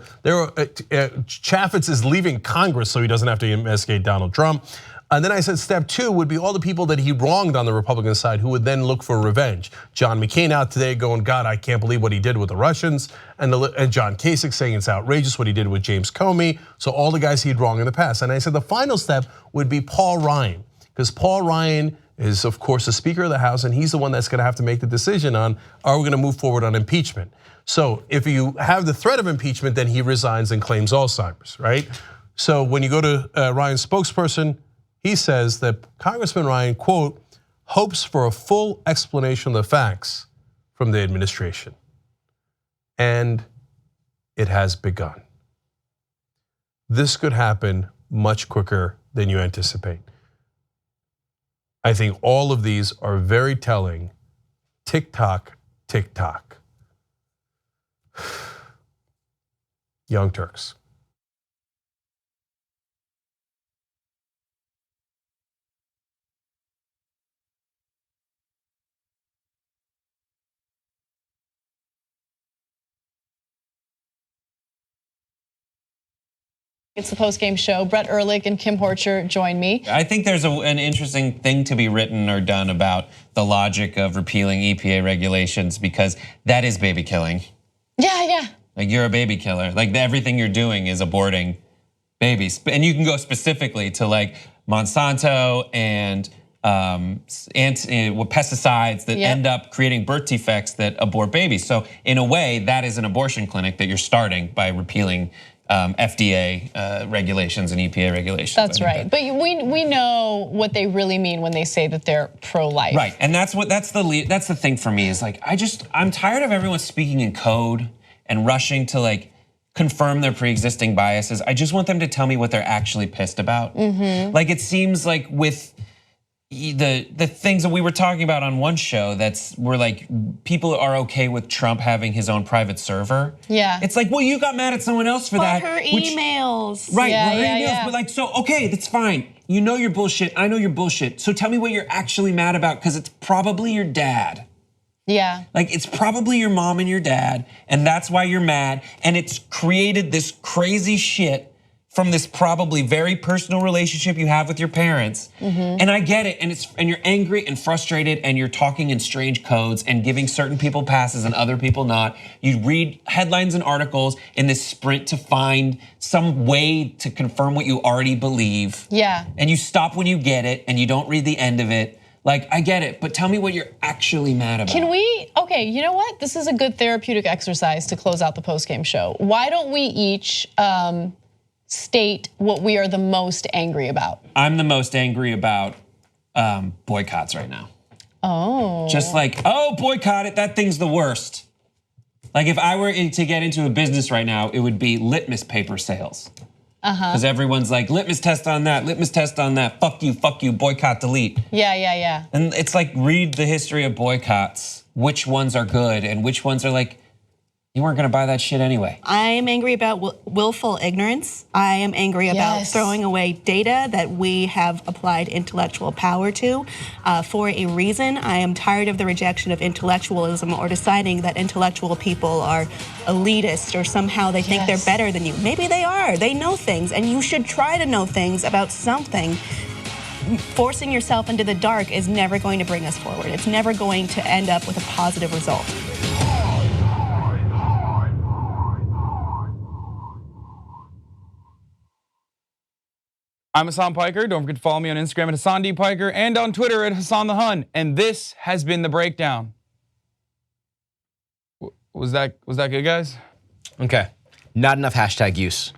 Chaffetz is leaving Congress so he doesn't have to investigate Donald Trump. And then I said step two would be all the people that he wronged on the Republican side who would then look for revenge. John McCain out today going, God, I can't believe what he did with the Russians. And John Kasich saying it's outrageous what he did with James Comey. So all the guys he'd wronged in the past. And I said the final step would be Paul Ryan, because Paul Ryan is of course the Speaker of the House, and he's the one that's gonna have to make the decision on, are we gonna move forward on impeachment? So if you have the threat of impeachment, then he resigns and claims Alzheimer's, right? So when you go to Ryan's spokesperson, he says that Congressman Ryan, quote, hopes for a full explanation of the facts from the administration. And it has begun. This could happen much quicker than you anticipate. I think all of these are very telling. Tick tock, tick tock. Young Turks. It's the post-game show. Brett Ehrlich and Kim Horcher join me. I think there's an interesting thing to be written or done about the logic of repealing EPA regulations, because that is baby killing. Yeah. Like, you're a baby killer. Like, everything you're doing is aborting babies. And you can go specifically to like Monsanto and pesticides that end up creating birth defects that abort babies. So in a way, that is an abortion clinic that you're starting by repealing FDA regulations and EPA regulations. That's right. But we know what they really mean when they say that they're pro-life. Right, and that's the thing for me is like, I'm tired of everyone speaking in code and rushing to like confirm their pre-existing biases. I just want them to tell me what they're actually pissed about. Like, it seems like with the things that we were talking about on one show we're like, people are okay with Trump having his own private server. Yeah. It's like, well, you got mad at someone else for that. Her emails. Right, Yeah, her yeah, emails. yeah. But like, so, okay, that's fine. You know you're bullshit, I know you're bullshit. So tell me what you're actually mad about, because it's probably your dad. Yeah. Like, it's probably your mom and your dad, and that's why you're mad. And it's created this crazy shit from this probably very personal relationship you have with your parents. And I get it, and you're angry and frustrated, and you're talking in strange codes and giving certain people passes and other people not. You read headlines and articles in this sprint to find some way to confirm what you already believe. Yeah. And you stop when you get it, and you don't read the end of it. Like, I get it, but tell me what you're actually mad about. Can we, okay, you know what? This is a good therapeutic exercise to close out the postgame show. Why don't we each state what we are the most angry about? I'm the most angry about boycotts right now. Oh. Just like, oh, boycott it, that thing's the worst. Like, if I were to get into a business right now, it would be litmus paper sales. Because everyone's like, litmus test on that, fuck you, boycott, delete. Yeah. And it's like, read the history of boycotts, which ones are good and which ones are like, you weren't gonna buy that shit anyway. I am angry about willful ignorance. I am angry about Yes. throwing away data that we have applied intellectual power to for a reason. I am tired of the rejection of intellectualism or deciding that intellectual people are elitist or somehow they think they're better than you. Maybe they are, they know things, and you should try to know things about something. Forcing yourself into the dark is never going to bring us forward. It's never going to end up with a positive result. I'm Hassan Piker. Don't forget to follow me on Instagram at Hassan D. Piker and on Twitter at Hassan the Hun. And this has been The Breakdown. Was that good, guys? Okay. Not enough hashtag use.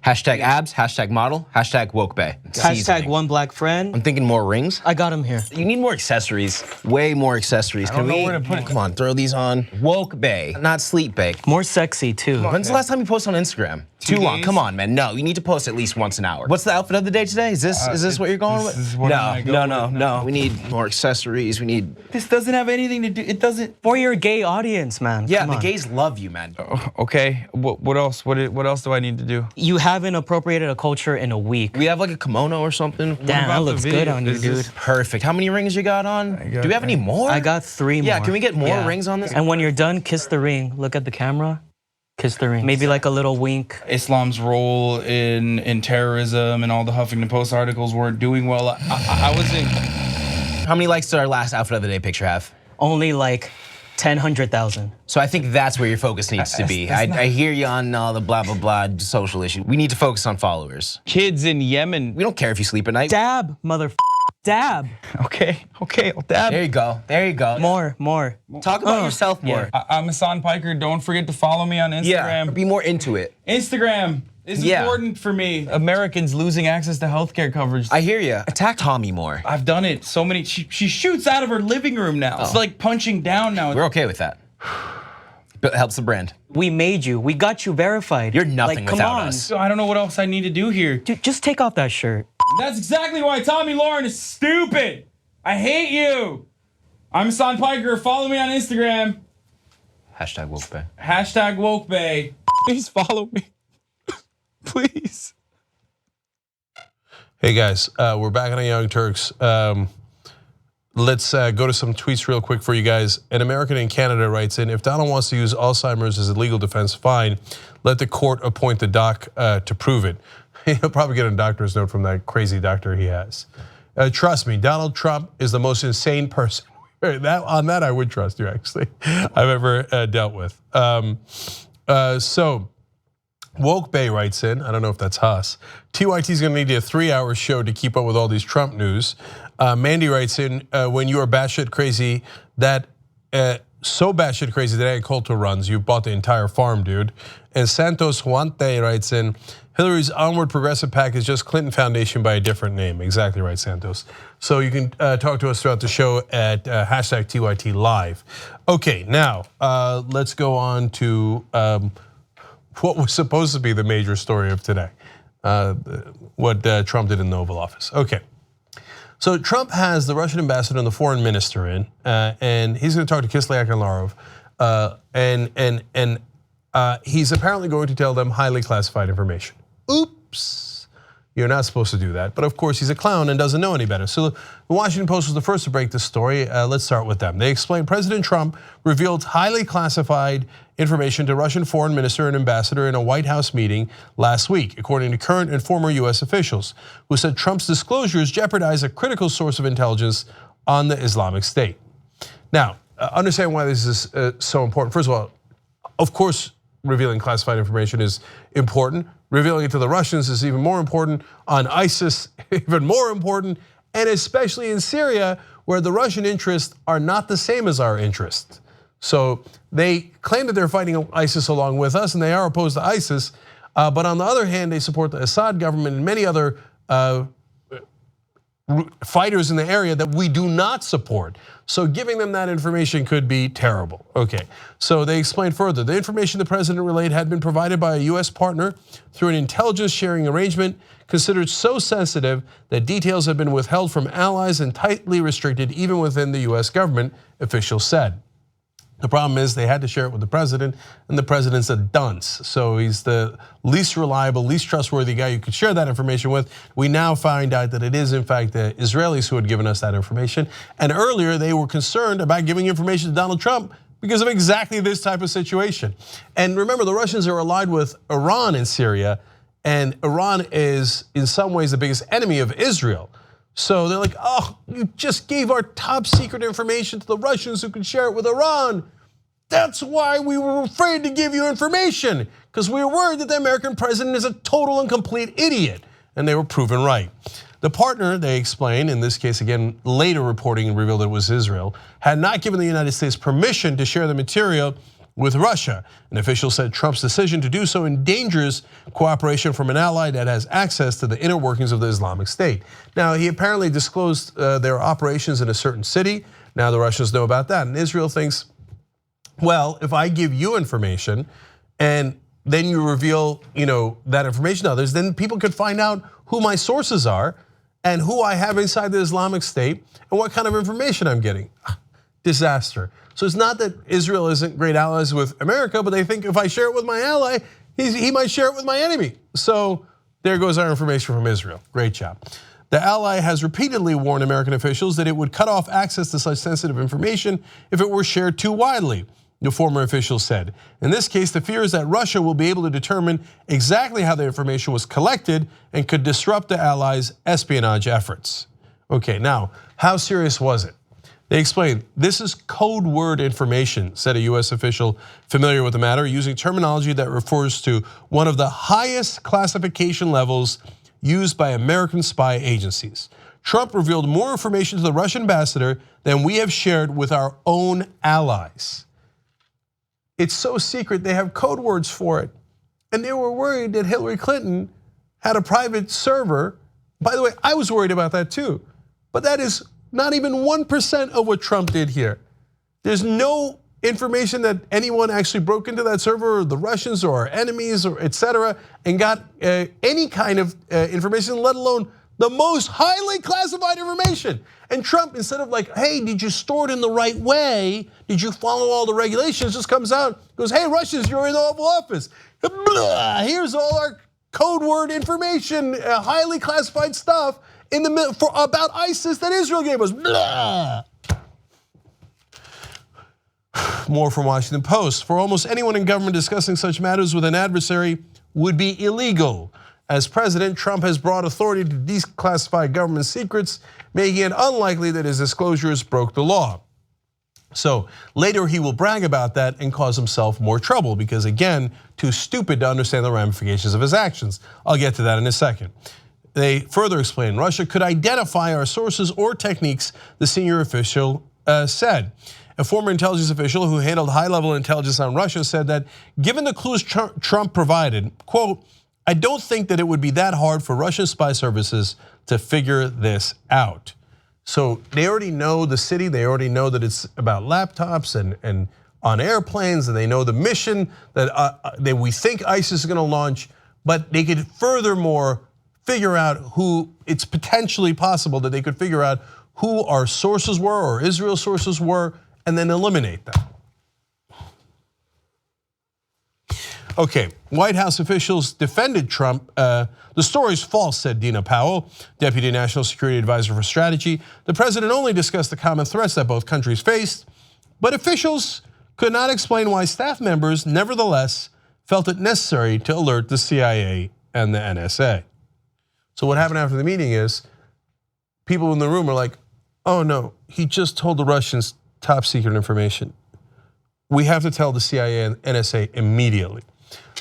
Hashtag abs, hashtag model, hashtag woke bay. Hashtag one black friend. I'm thinking more rings. I got him here. You need more accessories. Way more accessories. I don't know where to put it. Come on, throw these on. Woke bay, not sleep bay. More sexy too. When's the last time you posted on Instagram? Too long. days? Come on, man. No, you need to post at least once an hour. What's the outfit of the day today? Is this what you're going this with? is what I'm gonna go with. No. We need more accessories. We need. This doesn't have anything to do. It doesn't. For your gay audience, man. Yeah, Come the on. gays love you, man. Okay. What else? What else do I need to do? You haven't appropriated a culture in a week. We have like a kimono or something. Damn, about that the looks video? good on you, Is this- dude. Perfect. How many rings you got on? Do we have any more? I got 3 more. Yeah, can we get more rings on this? And when you're done, kiss the ring. Look at the camera. Kiss the ring. Maybe like a little wink. Islam's role in terrorism and all the Huffington Post articles weren't doing well. I wasn't. How many likes did our last outfit of the day picture have? Only like 100,000. So I think that's where your focus needs to be. I hear you on all the blah, blah, blah social issue. We need to focus on followers. Kids in Yemen. We don't care if you sleep at night. Dab, dab. Okay, I'll dab. There you go. More. Talk about yourself more. I'm Hassan Piker. Don't forget to follow me on Instagram. Yeah, be more into it. Instagram is Yeah. important for me. Americans losing access to healthcare coverage. I hear you. Attack Tommy more. I've done it so many. She shoots out of her living room now. It's like punching down now. We're okay with that. But it helps the brand. We made you. We got you verified. You're nothing like, come without on. us. So I don't know what else I need to do here. Dude, just take off that shirt. That's exactly why Tommy Lauren is stupid. I hate you. I'm Hassan Piker. Follow me on Instagram. Hashtag woke bay. Hashtag woke bay. Please follow me. Please. Hey guys, we're back on Young Turks. Let's go to some tweets real quick for you guys. An American in Canada writes in, if Donald wants to use Alzheimer's as a legal defense, fine. Let the court appoint the doc to prove it. He'll probably get a doctor's note from that crazy doctor he has. Trust me, Donald Trump is the most insane person. On that I would trust you actually, I've ever dealt with. So Woke Bay writes in, I don't know if that's Huss. TYT is gonna need a 3-hour show to keep up with all these Trump news. Mandy writes in, when you are batshit crazy, so batshit crazy that agriculture runs, you bought the entire farm, dude. And Santos Juante writes in, Hillary's onward progressive pack is just Clinton Foundation by a different name. Exactly right, Santos. So you can talk to us throughout the show at hashtag TYT Live. Okay, now let's go on to what was supposed to be the major story of today, what Trump did in the Oval Office. Okay, So Trump has the Russian ambassador and the foreign minister in, and he's going to talk to Kislyak and Lavrov, and he's apparently going to tell them highly classified information. Oops. You're not supposed to do that. But of course, he's a clown and doesn't know any better. So the Washington Post was the first to break this story. Let's start with them. They explained President Trump revealed highly classified information to Russian foreign minister and ambassador in a White House meeting last week, according to current and former US officials, who said Trump's disclosures jeopardize a critical source of intelligence on the Islamic State. Now, understand why this is so important. First of course, revealing classified information is important. Revealing it to the Russians is even more important. On ISIS, even more important. And especially in Syria, where the Russian interests are not the same as our interests. So they claim that they're fighting ISIS along with us, and they are opposed to ISIS. But on the other hand, they support the Assad government and many other fighters in the area that we do not support. So giving them that information could be terrible. Okay, so they explained further. The information the president relayed had been provided by a US partner through an intelligence sharing arrangement considered so sensitive that details have been withheld from allies and tightly restricted even within the US government, officials said. The problem is they had to share it with the president, and the president's a dunce. So he's the least reliable, least trustworthy guy you could share that information with. We now find out that it is in fact the Israelis who had given us that information. And earlier they were concerned about giving information to Donald Trump because of exactly this type of situation. And remember, the Russians are allied with Iran in Syria, and Iran is in some ways the biggest enemy of Israel. So they're like, oh, you just gave our top secret information to the Russians who could share it with Iran. That's why we were afraid to give you information, because we were worried that the American president is a total and complete idiot. And they were proven right. The partner, they explained, in this case again, later reporting revealed it was Israel, had not given the United States permission to share the material with Russia. An official said Trump's decision to do so endangers cooperation from an ally that has access to the inner workings of the Islamic State. Now, he apparently disclosed their operations in a certain city. Now the Russians know about that, and Israel thinks, well, if I give you information and then you reveal, that information to others, then people could find out who my sources are and who I have inside the Islamic State and what kind of information I'm getting. Disaster. So it's not that Israel isn't great allies with America, but they think if I share it with my ally, he might share it with my enemy. So there goes our information from Israel. Great job. The ally has repeatedly warned American officials that it would cut off access to such sensitive information if it were shared too widely, the former official said. In this case, the fear is that Russia will be able to determine exactly how the information was collected and could disrupt the allies' espionage efforts. Okay, now, how serious was it? They explained, this is code word information, said a US official familiar with the matter, using terminology that refers to one of the highest classification levels used by American spy agencies. Trump revealed more information to the Russian ambassador than we have shared with our own allies. It's so secret, they have code words for it. And they were worried that Hillary Clinton had a private server. By the way, I was worried about that too. But that is not even 1% of what Trump did here. There's no information that anyone actually broke into that server, or the Russians or our enemies or etc., and got any kind of information, let alone the most highly classified information. And Trump, instead of like, hey, did you store it in the right way? Did you follow all the regulations? Just comes out, goes, hey, Russians, you're in the Oval Office. Blah, here's all our code word information, highly classified stuff in the middle about ISIS that Israel gave us. Blah. More from Washington Post. For almost anyone in government, discussing such matters with an adversary would be illegal. As president, Trump has brought authority to declassify government secrets, making it unlikely that his disclosures broke the law. So later he will brag about that and cause himself more trouble because, again, too stupid to understand the ramifications of his actions. I'll get to that in a second. They further explain Russia could identify our sources or techniques, the senior official said. A former intelligence official who handled high-level intelligence on Russia said that given the clues Trump provided, quote, I don't think that it would be that hard for Russian spy services to figure this out. So they already know the city, they already know that it's about laptops and on airplanes, and they know the mission that we think ISIS is gonna launch, but they could furthermore figure out who, it's potentially possible that they could figure out who our sources were or Israel's sources were and then eliminate them. Okay, White House officials defended Trump. The story's false, said Dina Powell, Deputy National Security Advisor for Strategy. The president only discussed the common threats that both countries faced, but officials could not explain why staff members nevertheless felt it necessary to alert the CIA and the NSA. So what happened after the meeting is people in the room are like, oh no, he just told the Russians top secret information. We have to tell the CIA and NSA immediately.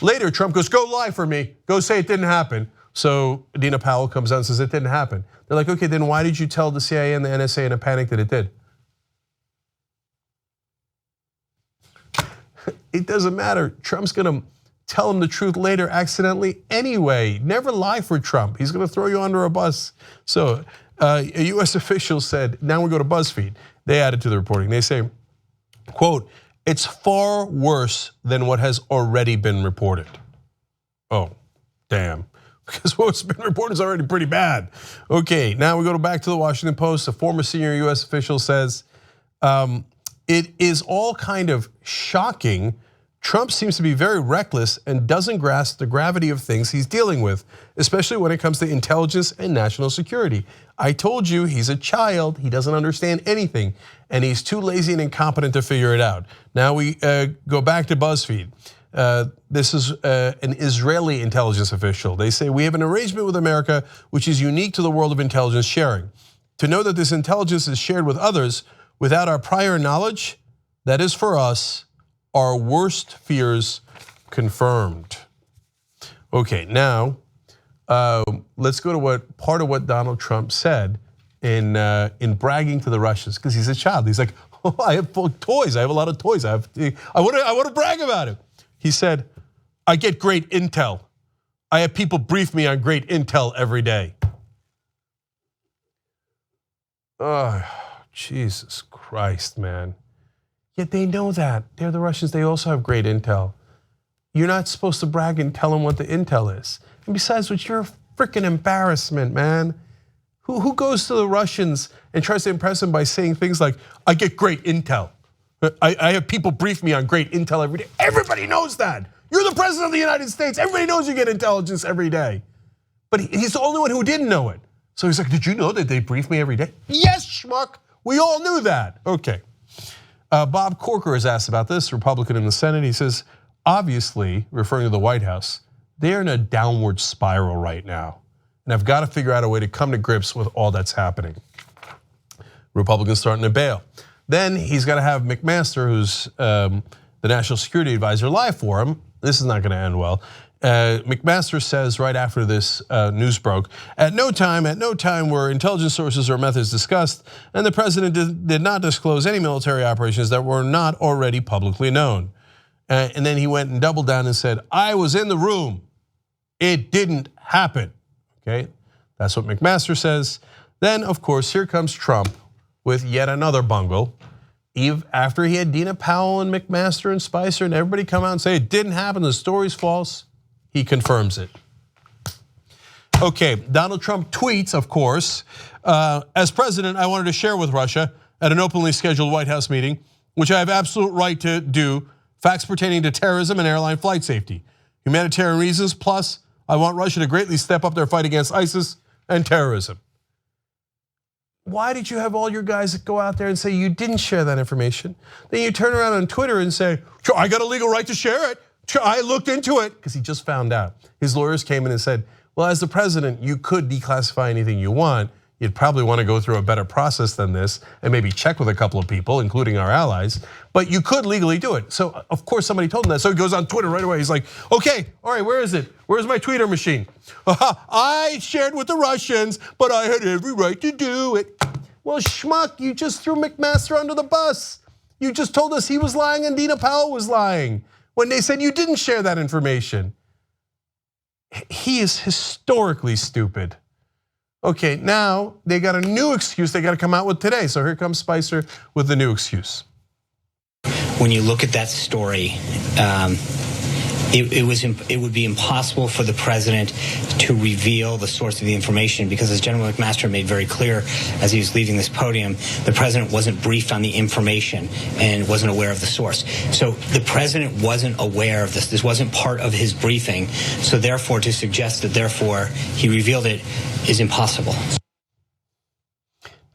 Later, Trump goes, go lie for me, go say it didn't happen. So Dina Powell comes out and says it didn't happen. They're like, okay, then why did you tell the CIA and the NSA in a panic that it did? It doesn't matter. Trump's gonna tell him the truth later accidentally anyway. Never lie for Trump. He's gonna throw you under a bus. So a US official said, now we go to BuzzFeed. They added to the reporting. They say, quote, it's far worse than what has already been reported. Oh, damn. Because what's been reported is already pretty bad. Okay, now we go back to the Washington Post. A former senior US official says, it is all kind of shocking. Trump seems to be very reckless and doesn't grasp the gravity of things he's dealing with, especially when it comes to intelligence and national security. I told you he's a child, he doesn't understand anything, and he's too lazy and incompetent to figure it out. Now we go back to BuzzFeed. This is an Israeli intelligence official. They say, we have an arrangement with America which is unique to the world of intelligence sharing. To know that this intelligence is shared with others without our prior knowledge, that is for us our worst fears confirmed. Okay, now let's go to what part of what Donald Trump said in bragging to the Russians, because he's a child. He's like, oh, I have toys. I have a lot of toys. I want to brag about it. He said, I get great intel. I have people brief me on great intel every day. Oh, Jesus Christ, man. Yet they know that. They're the Russians, they also have great intel. You're not supposed to brag and tell them what the intel is. And besides which, you're a freaking embarrassment, man. Who goes to the Russians and tries to impress them by saying things like, I get great intel. I have people brief me on great intel every day. Everybody knows that. You're the president of the United States. Everybody knows you get intelligence every day. But he's the only one who didn't know it. So he's like, did you know that they brief me every day? Yes, schmuck, we all knew that. Okay. Bob Corker is asked about this, Republican in the Senate. He says, obviously, referring to the White House, they're in a downward spiral right now. And I've got to figure out a way to come to grips with all that's happening. Republicans starting to bail. Then he's got to have McMaster, who's the National Security Advisor, lie for him. This is not going to end well. McMaster says right after this news broke, at no time were intelligence sources or methods discussed, and the president did not disclose any military operations that were not already publicly known. And then he went and doubled down and said, I was in the room. It didn't happen. Okay, that's what McMaster says. Then, of course, here comes Trump with yet another bungle. After he had Dina Powell and McMaster and Spicer and everybody come out and say it didn't happen, the story's false, he confirms it. Okay, Donald Trump tweets, of course, as president, I wanted to share with Russia at an openly scheduled White House meeting, which I have absolute right to do, facts pertaining to terrorism and airline flight safety, humanitarian reasons, plus I want Russia to greatly step up their fight against ISIS and terrorism. Why did you have all your guys go out there and say you didn't share that information? Then you turn around on Twitter and say, I got a legal right to share it. I looked into it, because he just found out. His lawyers came in and said, well, as the president, you could declassify anything you want. You'd probably want to go through a better process than this and maybe check with a couple of people, including our allies, but you could legally do it. So of course somebody told him that. So he goes on Twitter right away. He's like, okay, all right, where is it? Where's my tweeter machine? I shared with the Russians, but I had every right to do it. Well, schmuck, you just threw McMaster under the bus. You just told us he was lying and Dina Powell was lying when they said you didn't share that information. He is historically stupid. Okay, now they got a new excuse they got to come out with today. So here comes Spicer with the new excuse. When you look at that story, it would be impossible for the president to reveal the source of the information because, as General McMaster made very clear as he was leaving this podium, the president wasn't briefed on the information and wasn't aware of the source. So the president wasn't aware of this. This wasn't part of his briefing. So therefore, to suggest that therefore he revealed it is impossible.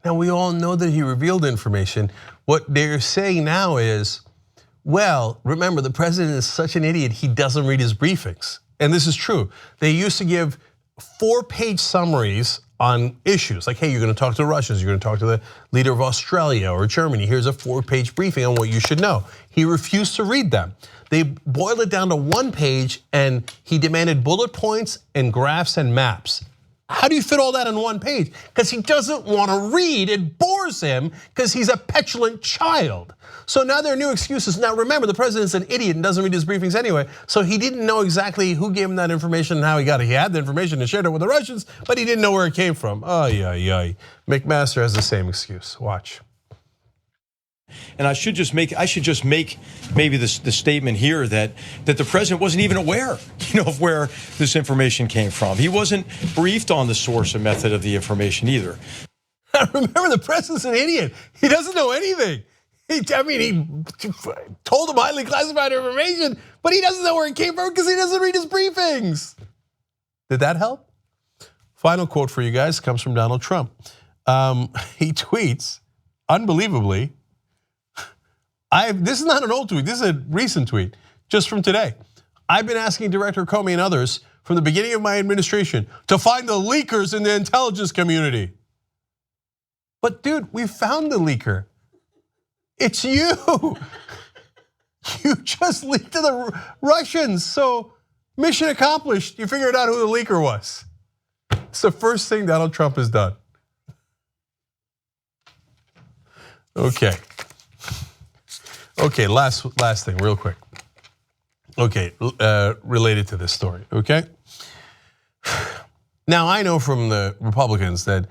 Now, we all know that he revealed information. What they're saying now is, well, remember, the president is such an idiot, he doesn't read his briefings. And this is true. They used to give 4-page summaries on issues, like, hey, you're gonna talk to the Russians, you're gonna talk to the leader of Australia or Germany. Here's a 4-page briefing on what you should know. He refused to read them. They boiled it down to 1 page and he demanded bullet points and graphs and maps. How do you fit all that on 1 page? Because he doesn't want to read, it bores him because he's a petulant child. So now there are new excuses. Now remember, the president's an idiot and doesn't read his briefings anyway, so he didn't know exactly who gave him that information and how he got it. He had the information and shared it with the Russians, but he didn't know where it came from. Oh, yeah. McMaster has the same excuse, watch. And I should just make maybe the statement here that the president wasn't even aware, of where this information came from. He wasn't briefed on the source and method of the information either. Remember, the president's an idiot. He doesn't know anything. He told him highly classified information, but he doesn't know where it came from because he doesn't read his briefings. Did that help? Final quote for you guys comes from Donald Trump. He tweets, unbelievably, this is not an old tweet, this is a recent tweet, just from today. I've been asking Director Comey and others from the beginning of my administration to find the leakers in the intelligence community. But dude, we found the leaker. It's you. You just leaked to the Russians, so mission accomplished. You figured out who the leaker was. It's the first thing Donald Trump has done. Okay, last thing, real quick. Okay, related to this story, okay? Now, I know from the Republicans that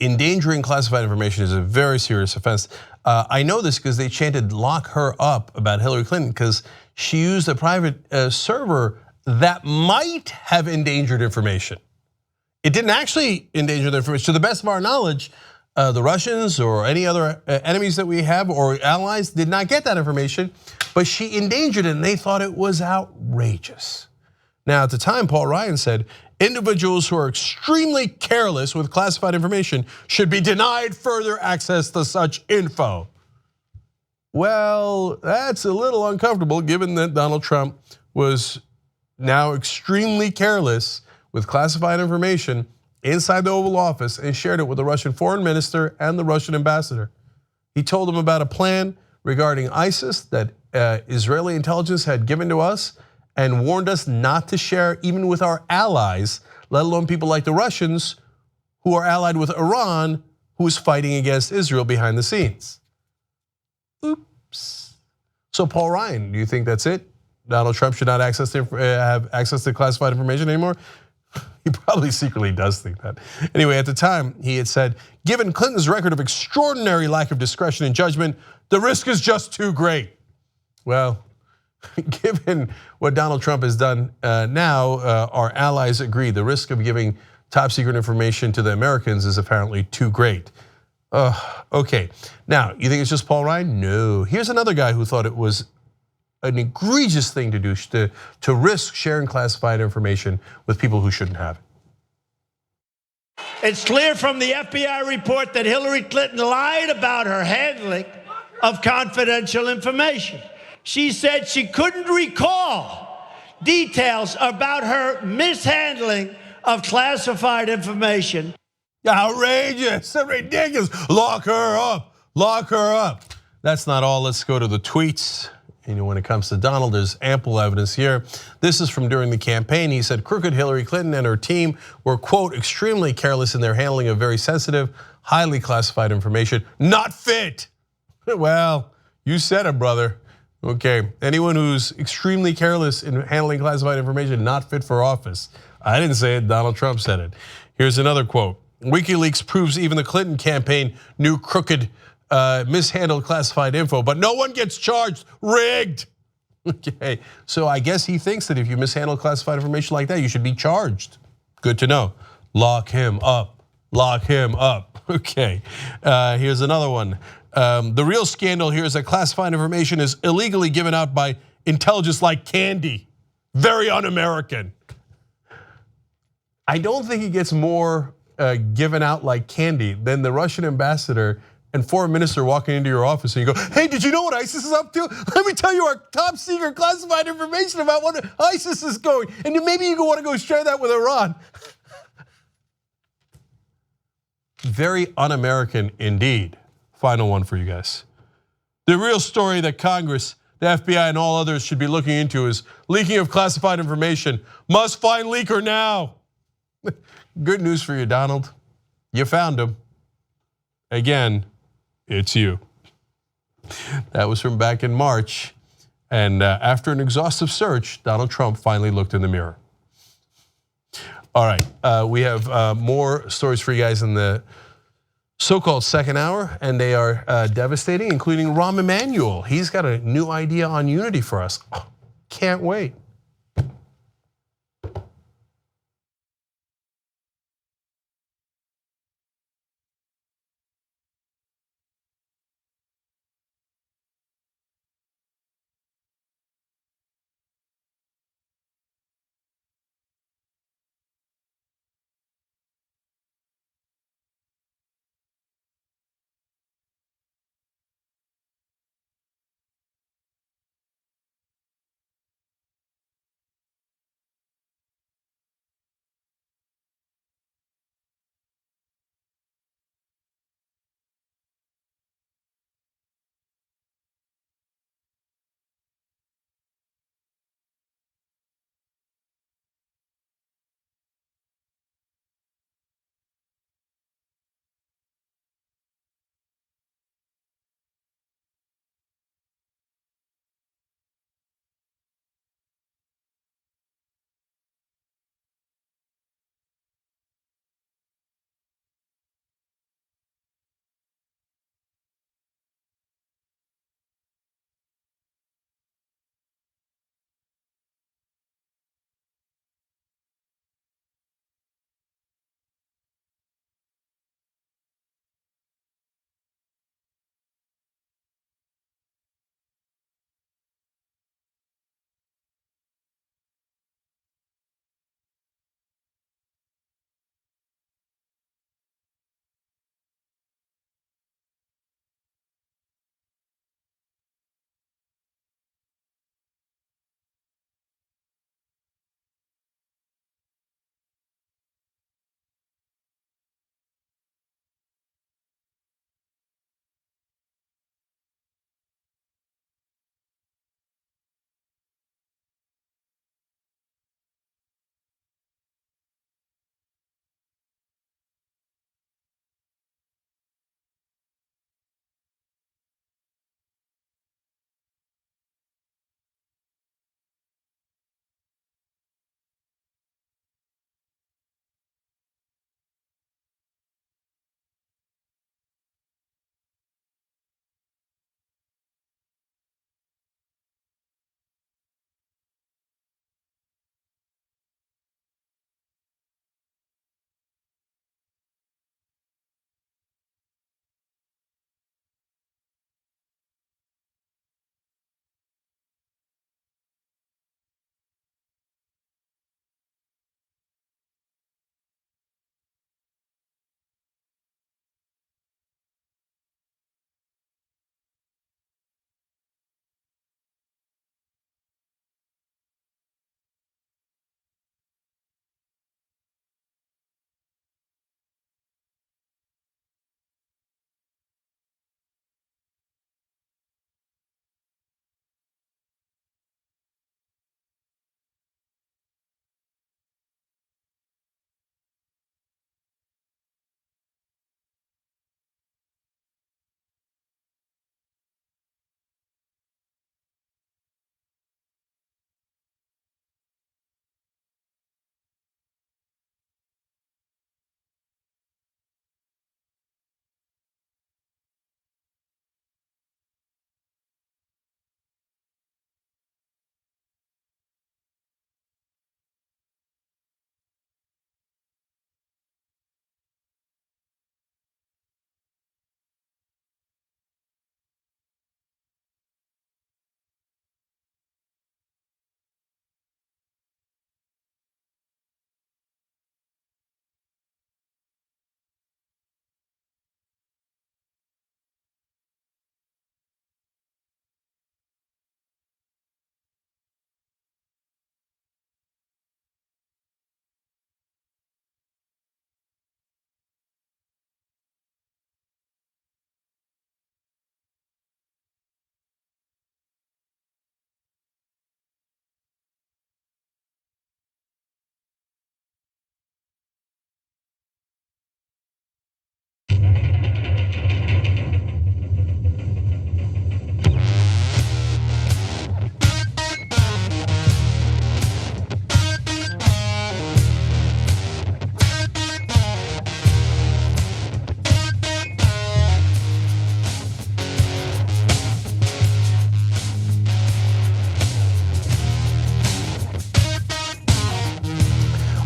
endangering classified information is a very serious offense. I know this because they chanted lock her up about Hillary Clinton because she used a private server that might have endangered information. It didn't actually endanger the information. To the best of our knowledge, the Russians or any other enemies that we have or allies did not get that information, but she endangered it and they thought it was outrageous. Now, at the time, Paul Ryan said, individuals who are extremely careless with classified information should be denied further access to such info. Well, that's a little uncomfortable given that Donald Trump was now extremely careless with classified information inside the Oval Office and shared it with the Russian foreign minister and the Russian ambassador. He told them about a plan regarding ISIS that Israeli intelligence had given to us and warned us not to share even with our allies, let alone people like the Russians who are allied with Iran, who is fighting against Israel behind the scenes. Oops. So Paul Ryan, do you think that's it? Donald Trump should not have access to classified information anymore? He probably secretly does think that. Anyway, at the time, he had said, given Clinton's record of extraordinary lack of discretion and judgment, the risk is just too great. Well, given what Donald Trump has done now, our allies agree the risk of giving top secret information to the Americans is apparently too great. Okay, now, you think it's just Paul Ryan? No, here's another guy who thought it was an egregious thing to do, to risk sharing classified information with people who shouldn't have it. It's clear from the FBI report that Hillary Clinton lied about her handling of confidential information. She said she couldn't recall details about her mishandling of classified information. Outrageous, ridiculous, lock her up, lock her up. That's not all, let's go to the tweets. When it comes to Donald, there's ample evidence here. This is from during the campaign. He said crooked Hillary Clinton and her team were, quote, extremely careless in their handling of very sensitive, highly classified information. Not fit. Well, you said it, brother. Okay, anyone who's extremely careless in handling classified information, not fit for office. I didn't say it, Donald Trump said it. Here's another quote. WikiLeaks proves even the Clinton campaign knew crooked, mishandled classified info, but no one gets charged. Rigged. Okay, so I guess he thinks that if you mishandle classified information like that, you should be charged. Good to know. Lock him up. Lock him up. Okay, here's another one. The real scandal here is that classified information is illegally given out by intelligence like candy. Very un-American. I don't think he gets more given out like candy than the Russian ambassador and foreign minister walking into your office and you go, hey, did you know what ISIS is up to? Let me tell you our top secret classified information about what ISIS is going. And maybe you want to go share that with Iran. Very un-American indeed. Final one for you guys. The real story that Congress, the FBI, and all others should be looking into is leaking of classified information. Must find leaker now. Good news for you, Donald. You found him. Again, it's you. That was from back in March. And after an exhaustive search, Donald Trump finally looked in the mirror. All right, we have more stories for you guys in the so-called second hour, and they are devastating, including Rahm Emanuel. He's got a new idea on unity for us. Can't wait.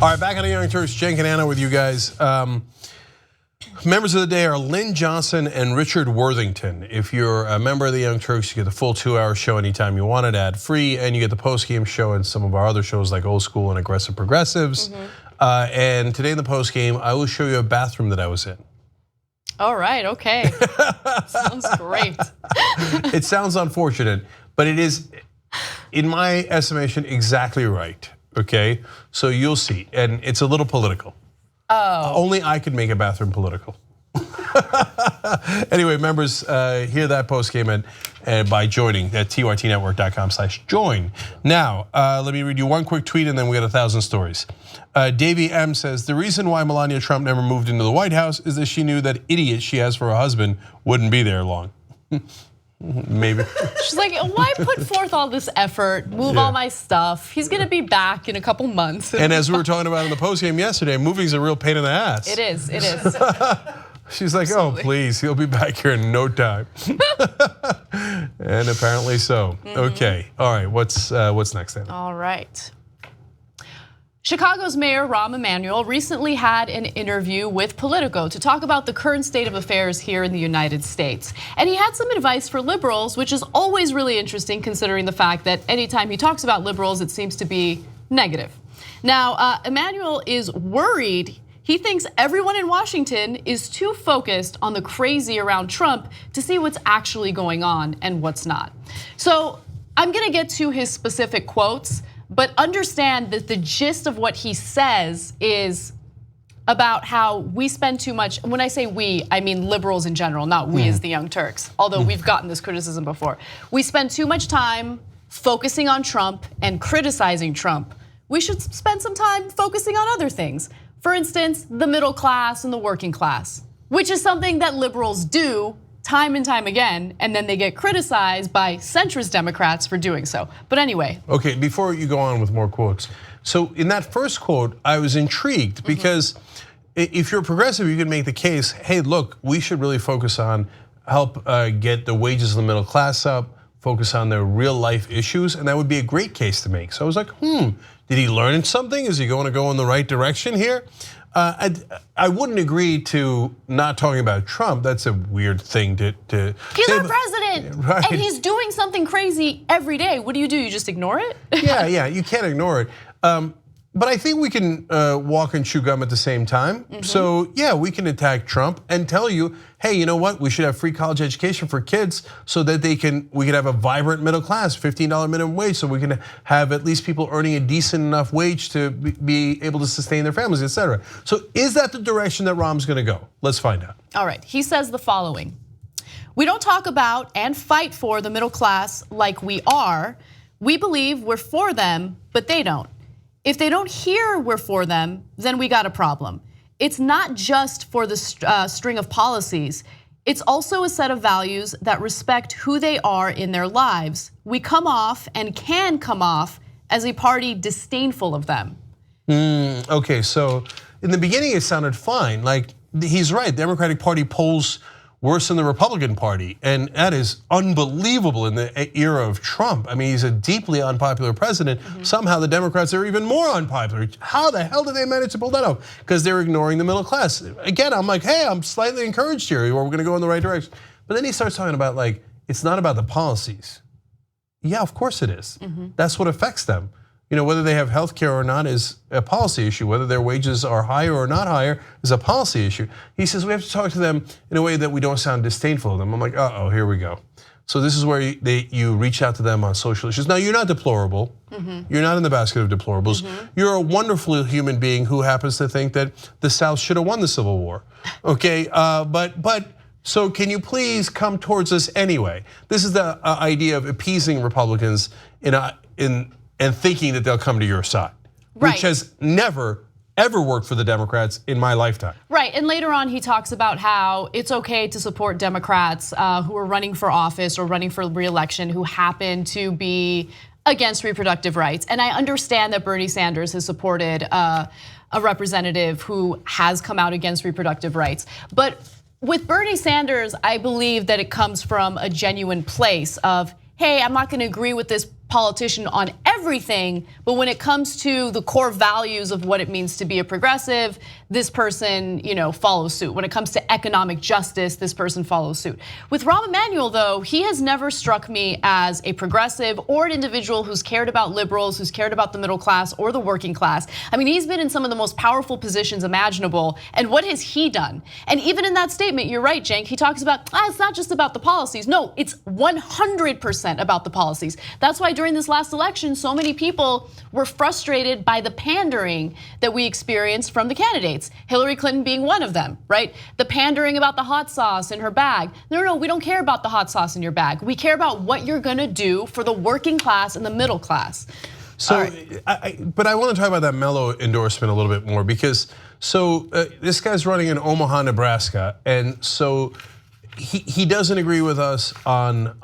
All right, back on the Young Turks, Jen and Anna with you guys. Members of the day are Lynn Johnson and Richard Worthington. If you're a member of the Young Turks, you get the full 2-hour show anytime you want it, ad-free, and you get the post-game show and some of our other shows like Old School and Aggressive Progressives. And today in the post-game, I will show you a bathroom that I was in. All right, okay. Sounds great. It sounds unfortunate, but it is, in my estimation, exactly right. Okay, so you'll see, and it's a little political. Only I could make a bathroom political. Anyway, members, hear that post game and by joining at tyrtnetwork.com/join. Now, let me read you one quick tweet, and then we got 1,000 stories. Davey M says the reason why Melania Trump never moved into the White House is that she knew that idiot she has for a husband wouldn't be there long. Maybe. She's like, why put forth all this effort, move all my stuff? He's gonna be back in a couple months. And as we were talking about in the postgame yesterday, moving's a real pain in the ass. It is, it is. She's like, oh, please, he'll be back here in no time. And apparently so. Okay, all right, what's next then? All right. Chicago's Mayor Rahm Emanuel recently had an interview with Politico to talk about the current state of affairs here in the United States. And he had some advice for liberals, which is always really interesting considering the fact that anytime he talks about liberals, it seems to be negative. Now, Emanuel is worried. He thinks everyone in Washington is too focused on the crazy around Trump to see what's actually going on and what's not. So I'm gonna get to his specific quotes, but understand that the gist of what he says is about how we spend too much. When I say we, I mean liberals in general, not we as the Young Turks, although we've gotten this criticism before. We spend too much time focusing on Trump and criticizing Trump. We should spend some time focusing on other things. For instance, the middle class and the working class, which is something that liberals do time and time again, and then they get criticized by centrist Democrats for doing so. But anyway. Okay, before you go on with more quotes. So in that first quote, I was intrigued because if you're a progressive, you can make the case, hey, look, we should really focus on help get the wages of the middle class up, focus on their real life issues, and that would be a great case to make. So I was like, did he learn something? Is he going to go in the right direction here? I wouldn't agree to not talking about Trump. That's a weird thing to He's say, our president, right. and he's doing something crazy every day. What do? You just ignore it? Yeah, you can't ignore it. But I think we can walk and chew gum at the same time. So yeah, we can attack Trump and tell you, hey, you know what? We should have free college education for kids so that we can have a vibrant middle class, $15 minimum wage, so we can have at least people earning a decent enough wage to be able to sustain their families, et cetera. So is that the direction that Rahm's gonna go? Let's find out. All right, he says the following. We don't talk about and fight for the middle class like we are. We believe we're for them, but they don't. If they don't hear we're for them, then we got a problem. It's not just for the string of policies. It's also a set of values that respect who they are in their lives. We come off and can come off as a party disdainful of them. Okay, so in the beginning it sounded fine. Like he's right, the Democratic Party polls worse than the Republican Party, and that is unbelievable in the era of Trump. I mean, he's a deeply unpopular president. Somehow the Democrats are even more unpopular. How the hell did they manage to pull that off? Because they're ignoring the middle class. Again, I'm like, hey, I'm slightly encouraged here, or we're gonna go in the right direction. But then he starts talking about like, it's not about the policies. Yeah, of course it is. That's what affects them. You know, whether they have health care or not is a policy issue. Whether their wages are higher or not higher is a policy issue. He says we have to talk to them in a way that we don't sound disdainful of them. I'm like, here we go. So this is where you reach out to them on social issues. Now, you're not deplorable. You're not in the basket of deplorables. You're a wonderful human being who happens to think that the South should have won the Civil War. Okay, but so can you please come towards us anyway? This is the idea of appeasing Republicans and thinking that they'll come to your side, which has never ever worked for the Democrats in my lifetime. Right, and later on he talks about how it's okay to support Democrats who are running for office or running for re-election who happen to be against reproductive rights. And I understand that Bernie Sanders has supported a representative who has come out against reproductive rights. But with Bernie Sanders, I believe that it comes from a genuine place of, hey, I'm not gonna agree with this politician on everything, but when it comes to the core values of what it means to be a progressive, this person, follows suit. When it comes to economic justice, this person follows suit. With Rahm Emanuel, though, he has never struck me as a progressive or an individual who's cared about liberals, who's cared about the middle class or the working class. I mean, he's been in some of the most powerful positions imaginable, and what has he done? And even in that statement, you're right, Cenk, he talks about, it's not just about the policies. No, it's 100% about the policies. That's why during this last election, so many people were frustrated by the pandering that we experienced from the candidates. Hillary Clinton being one of them, right? The pandering about the hot sauce in her bag. No, we don't care about the hot sauce in your bag. We care about what you're gonna do for the working class and the middle class. So, but I want to talk about that Mello endorsement a little bit more because this guy's running in Omaha, Nebraska, and so he doesn't agree with us on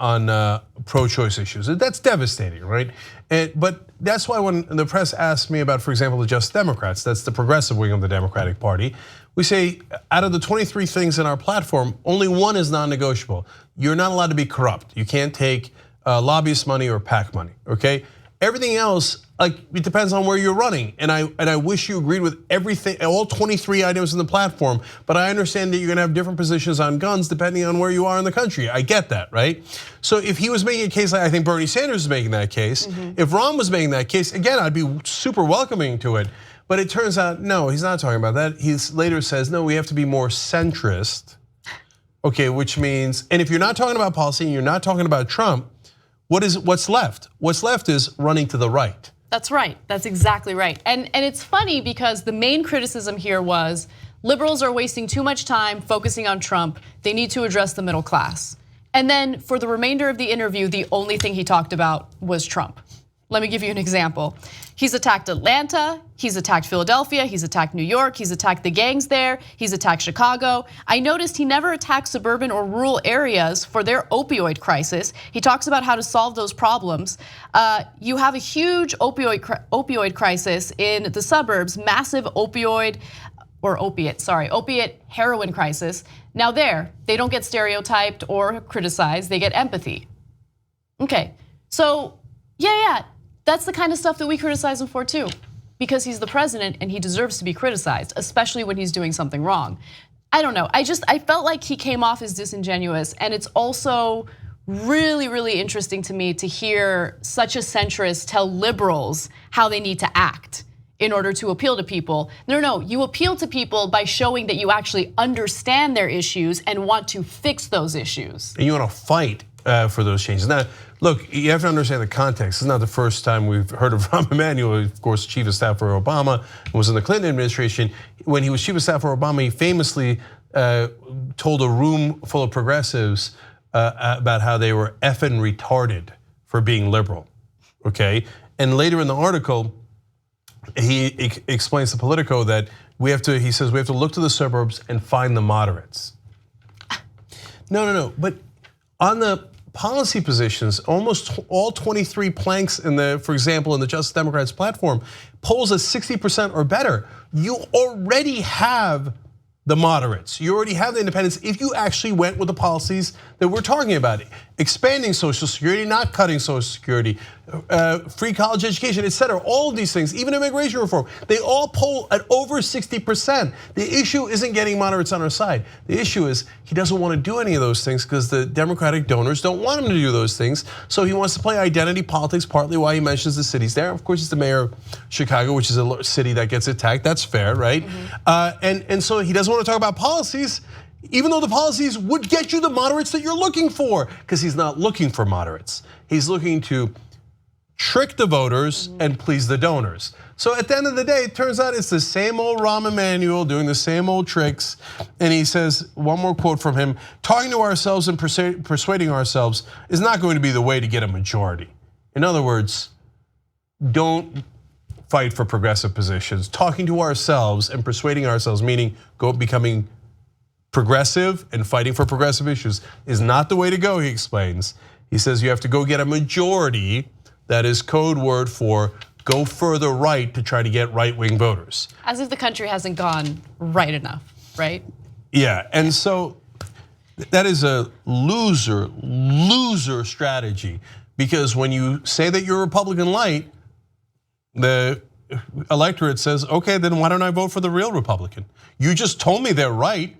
pro-choice issues. That's devastating, right? But that's why when the press asks me about, for example, the Just Democrats, that's the progressive wing of the Democratic Party, we say out of the 23 things in our platform, only one is non-negotiable. You're not allowed to be corrupt. You can't take lobbyist money or PAC money, okay? Everything else, it depends on where you're running. And I wish you agreed with everything, all 23 items in the platform, but I understand that you're gonna have different positions on guns depending on where you are in the country. I get that, right? So if he was making a case like I think Bernie Sanders is making that case, if Rahm was making that case, again, I'd be super welcoming to it. But it turns out, no, he's not talking about that. He later says, no, we have to be more centrist. Okay, which means, and if you're not talking about policy and you're not talking about Trump, what's left? What's left is running to the right. That's right, that's exactly right. And it's funny because the main criticism here was liberals are wasting too much time focusing on Trump. They need to address the middle class. And then for the remainder of the interview, the only thing he talked about was Trump. Let me give you an example. He's attacked Atlanta, he's attacked Philadelphia, he's attacked New York, he's attacked the gangs there, he's attacked Chicago. I noticed he never attacked suburban or rural areas for their opioid crisis. He talks about how to solve those problems. You have a huge opioid crisis in the suburbs, massive opiate heroin crisis. Now they don't get stereotyped or criticized, they get empathy. Okay, so yeah, that's the kind of stuff that we criticize him for too, because he's the president and he deserves to be criticized, especially when he's doing something wrong. I don't know, I felt like he came off as disingenuous, and it's also really, really interesting to me to hear such a centrist tell liberals how they need to act in order to appeal to people. No, you appeal to people by showing that you actually understand their issues and want to fix those issues. And you want to fight for those changes. Now, look, you have to understand the context. It's not the first time we've heard of Rahm Emanuel, of course, chief of staff for Obama, was in the Clinton administration. When he was chief of staff for Obama, he famously told a room full of progressives about how they were effing retarded for being liberal, okay? And later in the article, he explains to Politico that he says we have to look to the suburbs and find the moderates. No, but on the policy positions, almost all 23 planks for example, in the Justice Democrats platform, polls at 60% or better. You already have the moderates. You already have the independents if you actually went with the policies that we're talking about. Expanding Social Security, not cutting Social Security, free college education, et cetera. All of these things, even immigration reform, they all poll at over 60%. The issue isn't getting moderates on our side. The issue is he doesn't want to do any of those things because the Democratic donors don't want him to do those things. So he wants to play identity politics, partly why he mentions the cities there. Of course, he's the mayor of Chicago, which is a city that gets attacked. That's fair, right? And so he doesn't want to talk about policies, even though the policies would get you the moderates that you're looking for, because he's not looking for moderates. He's looking to trick the voters and please the donors. So at the end of the day, it turns out it's the same old Rahm Emanuel doing the same old tricks. And he says, one more quote from him, talking to ourselves and persuading ourselves is not going to be the way to get a majority. In other words, don't fight for progressive positions. Talking to ourselves and persuading ourselves, meaning becoming progressive and fighting for progressive issues, is not the way to go, he explains. He says you have to go get a majority, that is code word for go further right to try to get right-wing voters. As if the country hasn't gone right enough, right? Yeah, and so that is a loser strategy, because when you say that you're Republican light, the electorate says, okay, then why don't I vote for the real Republican? You just told me they're right.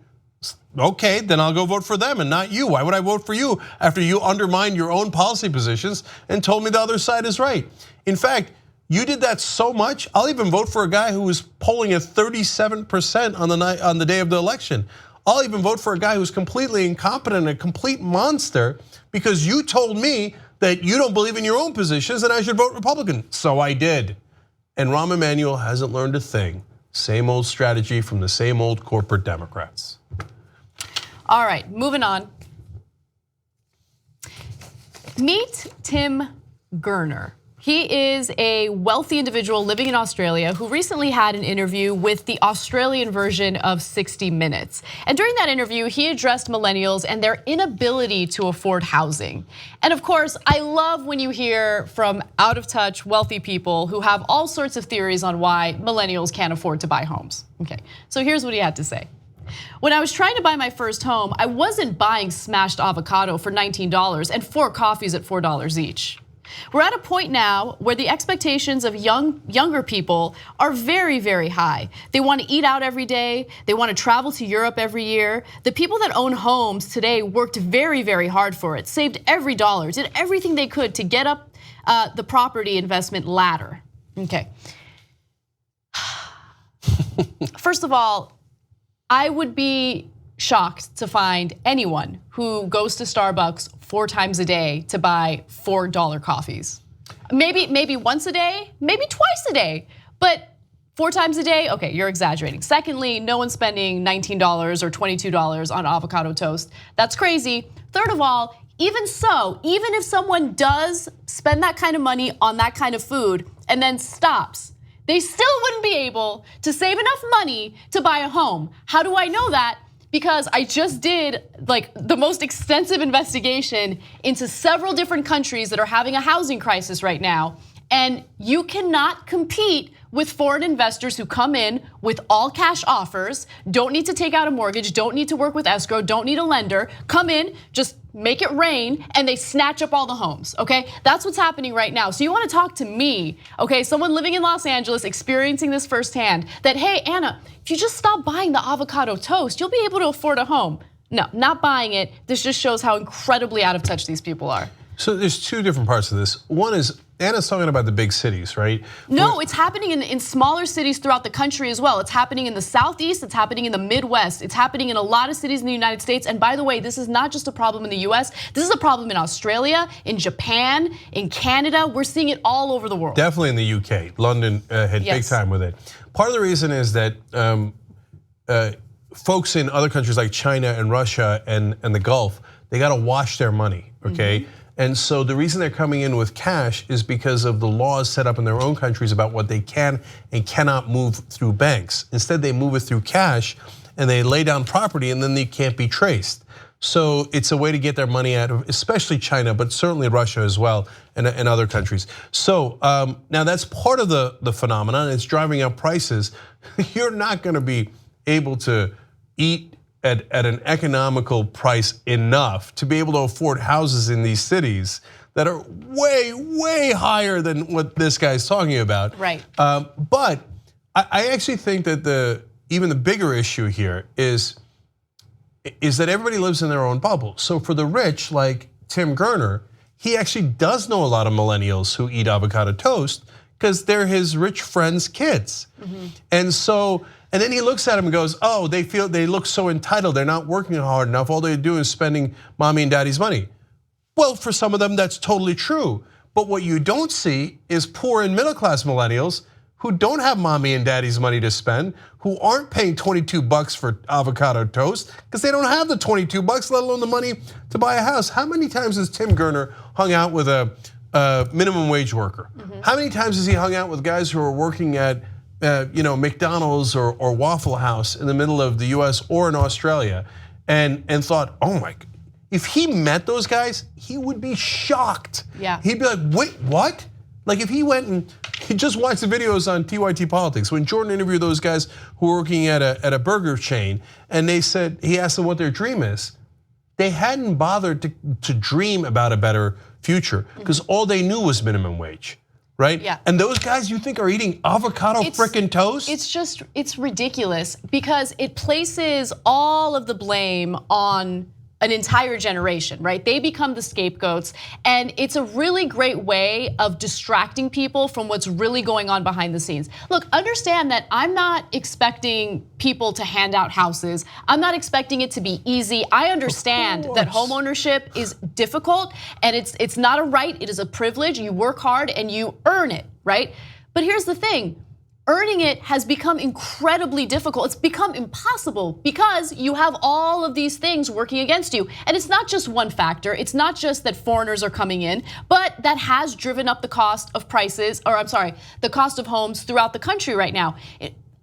Okay, then I'll go vote for them and not you. Why would I vote for you after you undermined your own policy positions and told me the other side is right? In fact, you did that so much, I'll even vote for a guy who was polling at 37% on the day of the election. I'll even vote for a guy who's completely incompetent and a complete monster because you told me that you don't believe in your own positions and I should vote Republican. So I did. And Rahm Emanuel hasn't learned a thing. Same old strategy from the same old corporate Democrats. All right, moving on. Meet Tim Gurner. He is a wealthy individual living in Australia who recently had an interview with the Australian version of 60 Minutes. And during that interview, he addressed millennials and their inability to afford housing. And of course, I love when you hear from out of touch, wealthy people who have all sorts of theories on why millennials can't afford to buy homes. Okay, so here's what he had to say. When I was trying to buy my first home, I wasn't buying smashed avocado for $19 and 4 coffees at $4 each. We're at a point now where the expectations of younger people are very, very high. They want to eat out every day. They want to travel to Europe every year. The people that own homes today worked very, very hard for it, saved every dollar, did everything they could to get up the property investment ladder. Okay. First of all, I would be shocked to find anyone who goes to Starbucks 4 times a day to buy $4 coffees. Maybe once a day, maybe twice a day, but 4 times a day, okay, you're exaggerating. Secondly, no one's spending $19 or $22 on avocado toast. That's crazy. Third of all, even so, even if someone does spend that kind of money on that kind of food and then stops, they still wouldn't be able to save enough money to buy a home. How do I know that? Because I just did like the most extensive investigation into several different countries that are having a housing crisis right now. And you cannot compete with foreign investors who come in with all cash offers, don't need to take out a mortgage, don't need to work with escrow, don't need a lender, come in, just make it rain, and they snatch up all the homes, okay? That's what's happening right now. So you wanna talk to me, okay? Someone living in Los Angeles, experiencing this firsthand, that, hey, Anna, if you just stop buying the avocado toast, you'll be able to afford a home. No, not buying it. This just shows how incredibly out of touch these people are. So there's 2 different parts of this. One is, Anna's talking about the big cities, right? No, it's happening in smaller cities throughout the country as well. It's happening in the Southeast, it's happening in the Midwest, it's happening in a lot of cities in the United States. And by the way, this is not just a problem in the US, this is a problem in Australia, in Japan, in Canada. We're seeing it all over the world. Definitely in the UK. London had big time with it. Part of the reason is that folks in other countries like China and Russia and the Gulf, they gotta wash their money, okay? And so the reason they're coming in with cash is because of the laws set up in their own countries about what they can and cannot move through banks. Instead, they move it through cash and they lay down property and then they can't be traced. So it's a way to get their money out of, especially China, but certainly Russia as well and other countries. So now that's part of the phenomenon. It's driving up prices. You're not gonna be able to eat at an economical price enough to be able to afford houses in these cities that are way, way higher than what this guy's talking about. Right. But I actually think that even the bigger issue here is that everybody lives in their own bubble. So for the rich, like Tim Gurner, he actually does know a lot of millennials who eat avocado toast because they're his rich friends' kids. And then he looks at them and goes, oh, they look so entitled. They're not working hard enough. All they do is spending mommy and daddy's money. Well, for some of them, that's totally true. But what you don't see is poor and middle class millennials who don't have mommy and daddy's money to spend, who aren't paying $22 for avocado toast because they don't have the $22, let alone the money to buy a house. How many times has Tim Gurner hung out with a minimum wage worker. How many times has he hung out with guys who are working at McDonald's or Waffle House in the middle of the US or in Australia and thought, oh my, if he met those guys, he would be shocked. Yeah. He'd be like, wait, what? Like if he went and he just watched the videos on TYT Politics, when Jordan interviewed those guys who were working at a burger chain and they said, he asked them what their dream is, they hadn't bothered to dream about a better future because all they knew was minimum wage. Right? Yeah. And those guys you think are eating avocado frickin' toast? It's ridiculous because it places all of the blame on an entire generation, right? They become the scapegoats, and it's a really great way of distracting people from what's really going on behind the scenes. Look, understand that I'm not expecting people to hand out houses. I'm not expecting it to be easy. I understand that home ownership is difficult, and it's not a right, it is a privilege. You work hard and you earn it, right? But here's the thing. Earning it has become incredibly difficult. It's become impossible because you have all of these things working against you. And it's not just one factor. It's not just that foreigners are coming in, but that has driven up the cost of prices, or I'm sorry, the cost of homes throughout the country right now.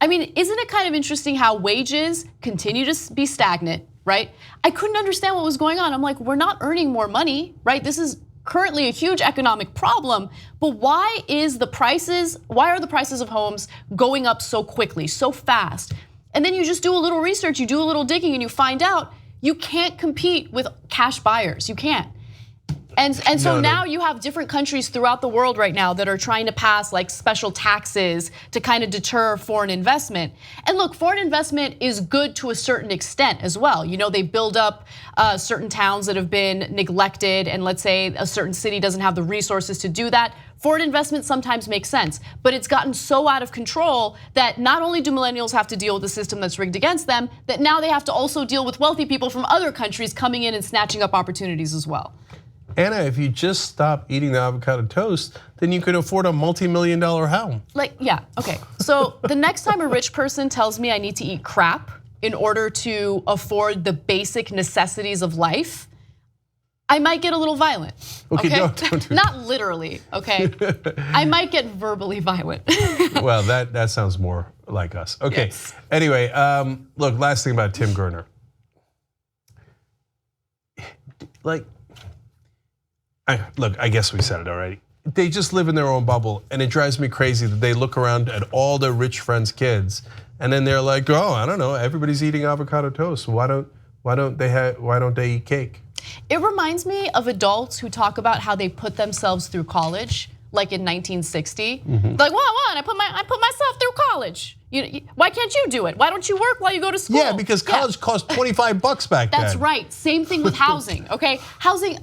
I mean, isn't it kind of interesting how wages continue to be stagnant, right? I couldn't understand what was going on. I'm like, we're not earning more money, right? This is currently a huge economic problem, but why are the prices of homes going up so quickly, so fast? And then you just do a little research, you do a little digging, and you find out you can't compete with cash buyers. You can't. And so now you have different countries throughout the world right now that are trying to pass like special taxes to kind of deter foreign investment. And look, foreign investment is good to a certain extent as well. You know, they build up certain towns that have been neglected, and let's say a certain city doesn't have the resources to do that. Foreign investment sometimes makes sense, but it's gotten so out of control that not only do millennials have to deal with a system that's rigged against them, that now they have to also deal with wealthy people from other countries coming in and snatching up opportunities as well. Anna, if you just stop eating the avocado toast, then you could afford a multi-million-dollar home. Like, yeah, okay. So the next time a rich person tells me I need to eat crap in order to afford the basic necessities of life, I might get a little violent. Okay, don't do not literally, okay? I might get verbally violent. Well, that sounds more like us. Okay, yes. Anyway, look, last thing about Tim Gurner. Like, look, I guess we said it already. They just live in their own bubble, and it drives me crazy that they look around at all their rich friends' kids, and then they're like, "Oh, I don't know, everybody's eating avocado toast. Why don't they eat cake?" It reminds me of adults who talk about how they put themselves through college, like in 1960. Like, what? I put myself through college. Why can't you do it? Why don't you work while you go to school? Yeah, because college cost $25 back then. That's right. Same thing with housing. Okay, housing.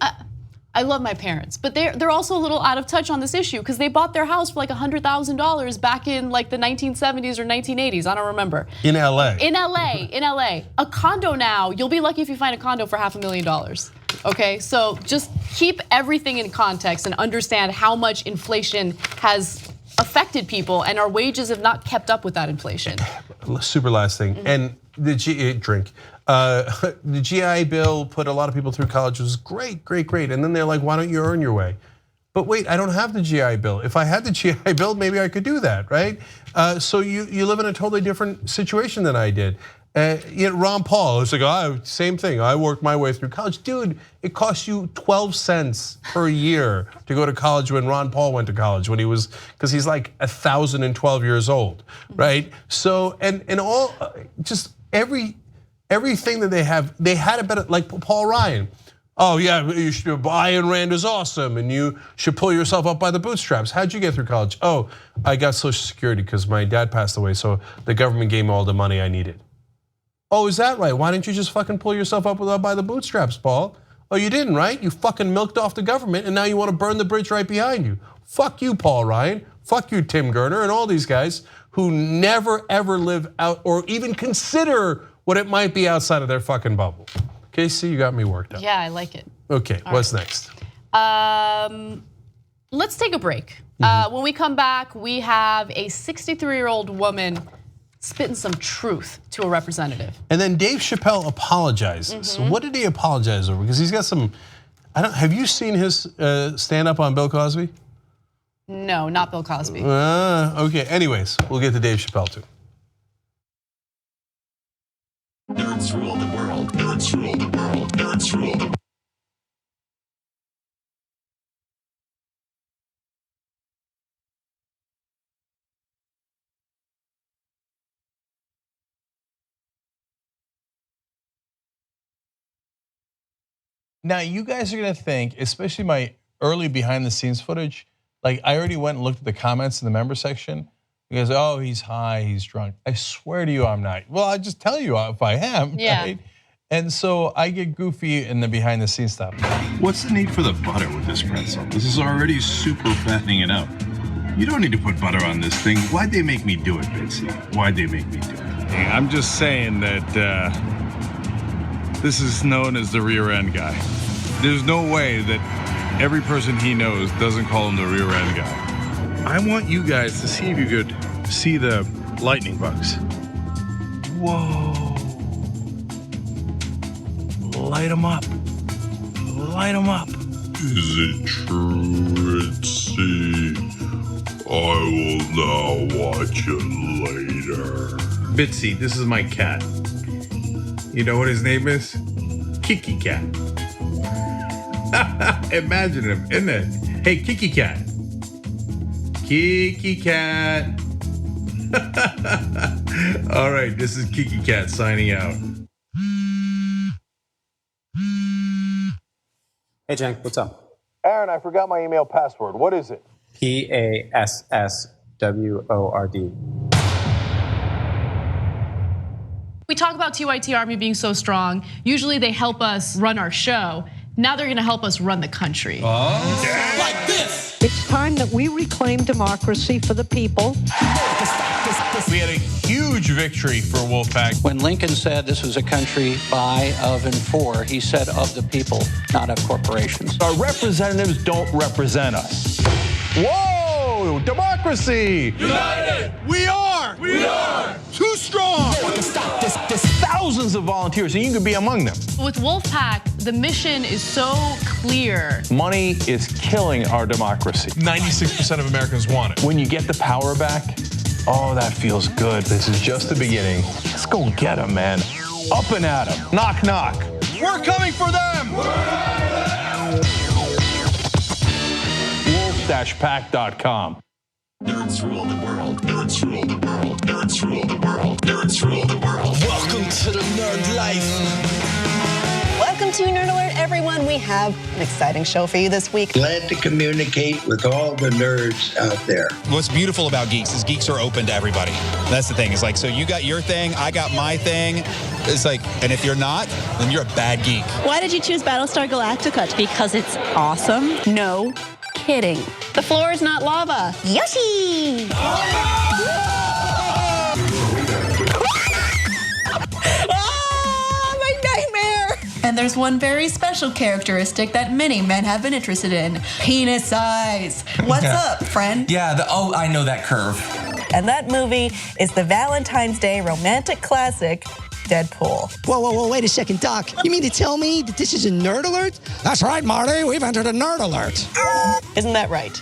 I love my parents, but they're also a little out of touch on this issue because they bought their house for like $100,000 back in like the 1970s or 1980s. I don't remember. In LA. In LA. A condo now, you'll be lucky if you find a condo for $500,000. Okay, so just keep everything in context and understand how much inflation has affected people, and our wages have not kept up with that inflation. Super last thing, and the GI Bill put a lot of people through college. It was great. And then they're like, why don't you earn your way? But wait, I don't have the GI Bill. If I had the GI Bill, maybe I could do that, right? So you live in a totally different situation than I did. Ron Paul is like, oh, same thing. I worked my way through college. Dude, it cost you 12 cents per year to go to college when Ron Paul went to college, when because he's like 1,012 years old, right? So, and all, just everything that they had a better, like Paul Ryan. Oh yeah, Ayn Rand is awesome, and you should pull yourself up by the bootstraps. How'd you get through college? Oh, I got Social Security because my dad passed away, so the government gave me all the money I needed. Oh, is that right? Why didn't you just fucking pull yourself up by the bootstraps, Paul? Oh, you didn't, right? You fucking milked off the government, and now you want to burn the bridge right behind you. Fuck you, Paul Ryan. Fuck you, Tim Gurner, and all these guys who never ever live out or even consider what it might be outside of their fucking bubble. Casey, you got me worked up. Yeah, I like it. Okay, what's next? Let's take a break. When we come back, we have a 63-year-old woman spitting some truth to a representative. And then Dave Chappelle apologizes. What did he apologize over? Because he's got some Have you seen his stand up on Bill Cosby? No, not Bill Cosby. Okay, anyways, we'll get to Dave Chappelle too. Nerds rule the world. Nerds rule the world. Nerds rule the world. Now you guys are gonna think, especially my early behind the scenes footage, like I already went and looked at the comments in the member section. You guys, oh, he's high, he's drunk. I swear to you, I'm not. Well, I just tell you if I am, right? And so I get goofy in the behind the scenes stuff. What's the need for the butter with this pretzel? This is already super fattening it up. You don't need to put butter on this thing. Why'd they make me do it, Bitsy? Why'd they make me do it? I'm just saying that this is known as the rear end guy. There's no way that every person he knows doesn't call him the rear end guy. I want you guys to see if you could see the lightning bugs. Whoa. Light them up. Light them up. Is it true, Ritzy? I will now watch it later. Bitsy, this is my cat. You know what his name is? Kiki Cat. Imagine him, isn't it? Hey, Kiki Cat. Kiki Cat. All right, this is Kiki Cat signing out. Hey, Jen, what's up? Aaron, I forgot my email password. What is it? PASSWORD. We talk about TYT Army being so strong. Usually they help us run our show. Now they're gonna help us run the country. Like this. It's time that we reclaim democracy for the people. We had a huge victory for Wolfpack. When Lincoln said this was a country by, of, and for, he said of the people, not of corporations. Our representatives don't represent us. Whoa, democracy! United, we are! We are too strong! There's thousands of volunteers, and you could be among them. With Wolfpack, the mission is so clear. Money is killing our democracy. 96% of Americans want it. When you get the power back, oh, that feels good. This is just the beginning. Let's go get them, man. Up and at them. Knock, knock. We're coming for them! Wolf-pack.com. Nerds rule the world. Nerds rule the world. Nerds rule the world. Nerds rule the world. Welcome to the nerd life. Welcome to Nerd Alert, everyone. We have an exciting show for you this week. Glad to communicate with all the nerds out there. What's beautiful about geeks is geeks are open to everybody. That's the thing. It's like, so you got your thing, I got my thing. It's like, and if you're not, then you're a bad geek. Why did you choose Battlestar Galactica? Because it's awesome? No kidding. The floor is not lava. Yoshi! My nightmare! And there's one very special characteristic that many men have been interested in: penis size. What's up, friend? Yeah, I know that curve. And that movie is the Valentine's Day romantic classic, Deadpool. Whoa, wait a second, Doc. You mean to tell me that this is a nerd alert? That's right, Marty. We've entered a nerd alert. Isn't that right?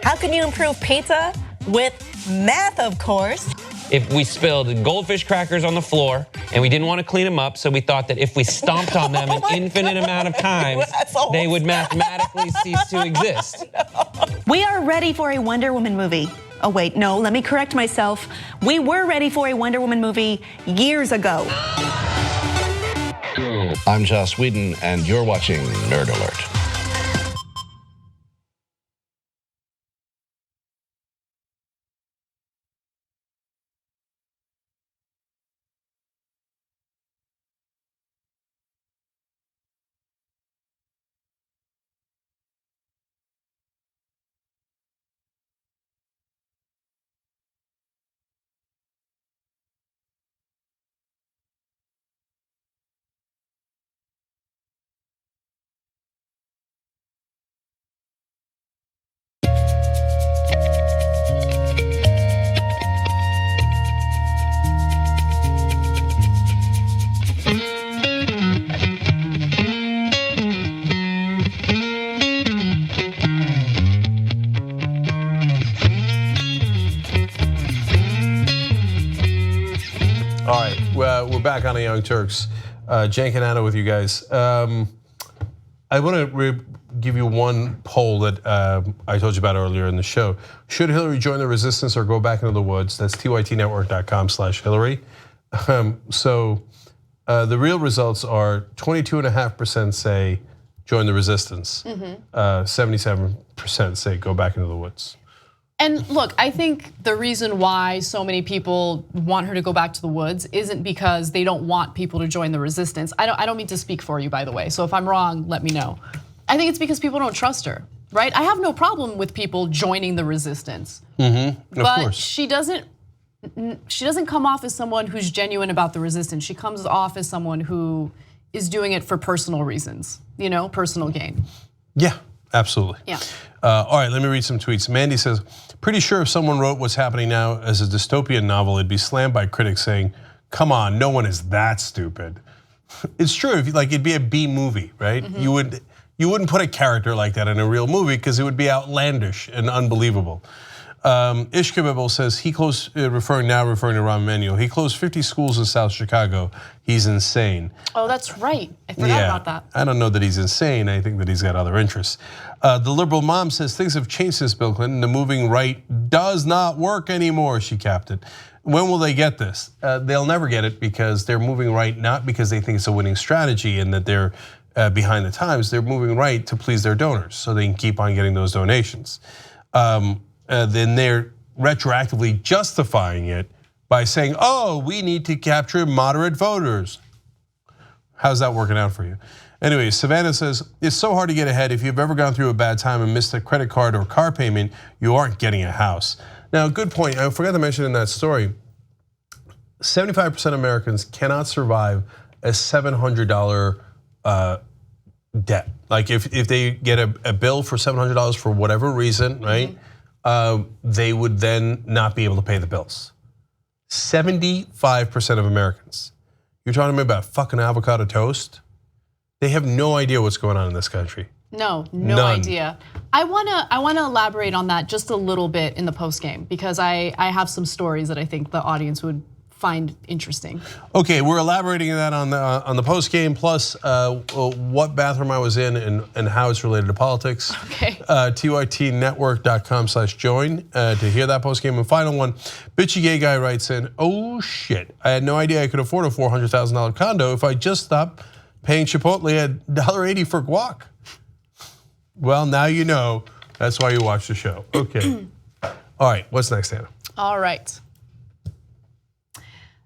How can you improve pizza? With math, of course. If we spilled goldfish crackers on the floor and we didn't want to clean them up, so we thought that if we stomped on them an infinite amount of times, they would mathematically cease to exist. We are ready for a Wonder Woman movie. Oh wait, no, let me correct myself. We were ready for a Wonder Woman movie years ago. I'm Joss Whedon, and you're watching Nerd Alert. we're back on the Young Turks. Cenk and Anna with you guys. I want to give you one poll that I told you about earlier in the show. Should Hillary join the resistance or go back into the woods? That's tytnetwork.com/Hillary. So the real results are 22.5% say join the resistance. 77% say go back into the woods. And look, I think the reason why so many people want her to go back to the woods isn't because they don't want people to join the resistance. I don't mean to speak for you, by the way. So if I'm wrong, let me know. I think it's because people don't trust her, right? I have no problem with people joining the resistance. Of but course. she doesn't come off as someone who's genuine about the resistance. She comes off as someone who is doing it for personal reasons, personal gain. Yeah, absolutely. Yeah. All right, let me read some tweets. Mandy says, pretty sure if someone wrote what's happening now as a dystopian novel, it'd be slammed by critics saying, come on, no one is that stupid. It's true, it'd be a B movie, right? You wouldn't put a character like that in a real movie because it would be outlandish and unbelievable. Ishkabibble says he closed, referring to Rahm Emanuel, he closed 50 schools in South Chicago. He's insane. Oh, that's right. I forgot about that. I don't know that he's insane. I think that he's got other interests. The liberal mom says things have changed since Bill Clinton. The moving right does not work anymore, she capped it. When will they get this? They'll never get it because they're moving right not because they think it's a winning strategy and that they're behind the times. They're moving right to please their donors so they can keep on getting those donations. Then they're retroactively justifying it by saying, oh, we need to capture moderate voters. How's that working out for you? Anyway, Savannah says, it's so hard to get ahead. If you've ever gone through a bad time and missed a credit card or car payment, you aren't getting a house. Now, good point. I forgot to mention in that story, 75% of Americans cannot survive a $700 debt. Like if they get a bill for $700 for whatever reason, right? They would then not be able to pay the bills. 75% of Americans. You're talking about fucking avocado toast? They have no idea what's going on in this country. No None. idea. I wanna elaborate on that just a little bit in the post game because I have some stories that I think the audience would find interesting. Okay, we're elaborating that on the post game, plus what bathroom I was in and how it's related to politics. Okay. tytnetwork.com/join to hear that post game. And final one, bitchy gay guy writes in, oh shit, I had no idea I could afford a $400,000 condo if I just stopped paying Chipotle at $1.80 for guac. Well, now you know. That's why you watch the show. Okay. All right, what's next, Anna? All right.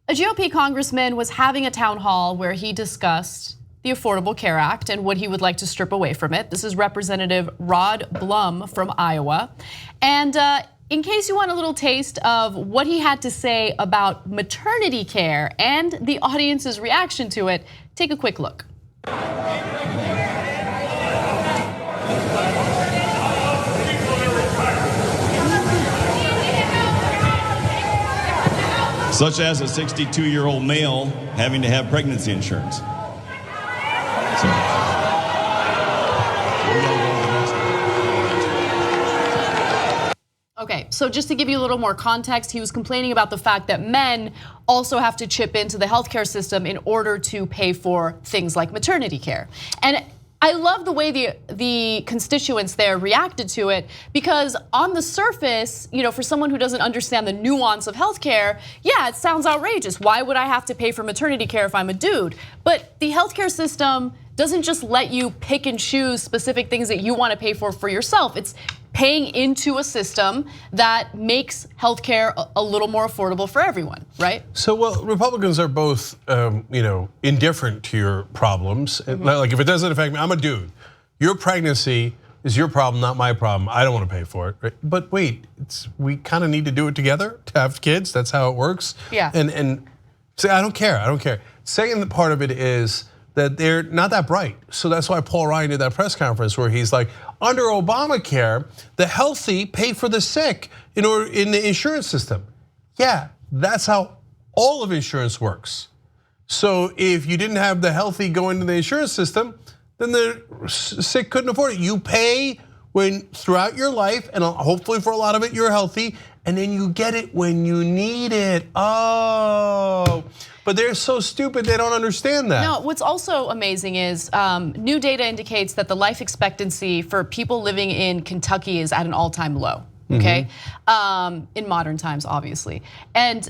A GOP congressman was having a town hall where he discussed the Affordable Care Act and what he would like to strip away from it. This is Representative Rod Blum from Iowa. And in case you want a little taste of what he had to say about maternity care and the audience's reaction to it, take a quick look. Such as a 62-year-old male having to have pregnancy insurance. Okay, so just to give you a little more context, he was complaining about the fact that men also have to chip into the healthcare system in order to pay for things like maternity care. And I love the way the constituents there reacted to it because on the surface, for someone who doesn't understand the nuance of healthcare, yeah, it sounds outrageous. Why would I have to pay for maternity care if I'm a dude? But the healthcare system doesn't just let you pick and choose specific things that you want to pay for yourself. It's paying into a system that makes healthcare a little more affordable for everyone, right? So, well, Republicans are both, indifferent to your problems. Like, if it doesn't affect me, I'm a dude. Your pregnancy is your problem, not my problem. I don't want to pay for it. Right? But wait, we kind of need to do it together to have kids. That's how it works. Yeah. And say, I don't care. Second part of it is that they're not that bright. So that's why Paul Ryan did that press conference where he's like, under Obamacare, the healthy pay for the sick in the insurance system. Yeah, that's how all of insurance works. So if you didn't have the healthy go into the insurance system, then the sick couldn't afford it. You pay throughout your life, and hopefully for a lot of it, you're healthy, and then you get it when you need it. Oh, But they're so stupid they don't understand that. No, what's also amazing is new data indicates that the life expectancy for people living in Kentucky is at an all-time low. Okay, in modern times, obviously, and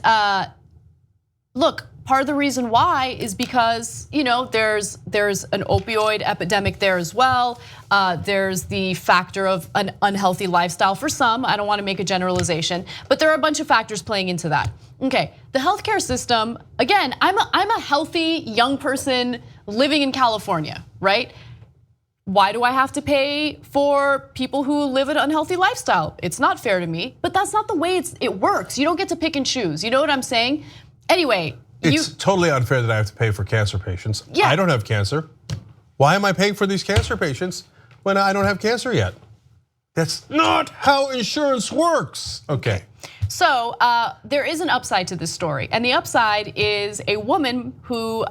look. Part of the reason why is because there's an opioid epidemic there as well. There's the factor of an unhealthy lifestyle for some. I don't want to make a generalization, but there are a bunch of factors playing into that. Okay, the healthcare system. Again, I'm a healthy young person living in California, right? Why do I have to pay for people who live an unhealthy lifestyle? It's not fair to me, but that's not the way it works. You don't get to pick and choose. You know what I'm saying? Anyway. It's totally unfair that I have to pay for cancer patients. Yeah. I don't have cancer. Why am I paying for these cancer patients when I don't have cancer yet? That's not how insurance works. Okay. So there is an upside to this story, and the upside is a woman who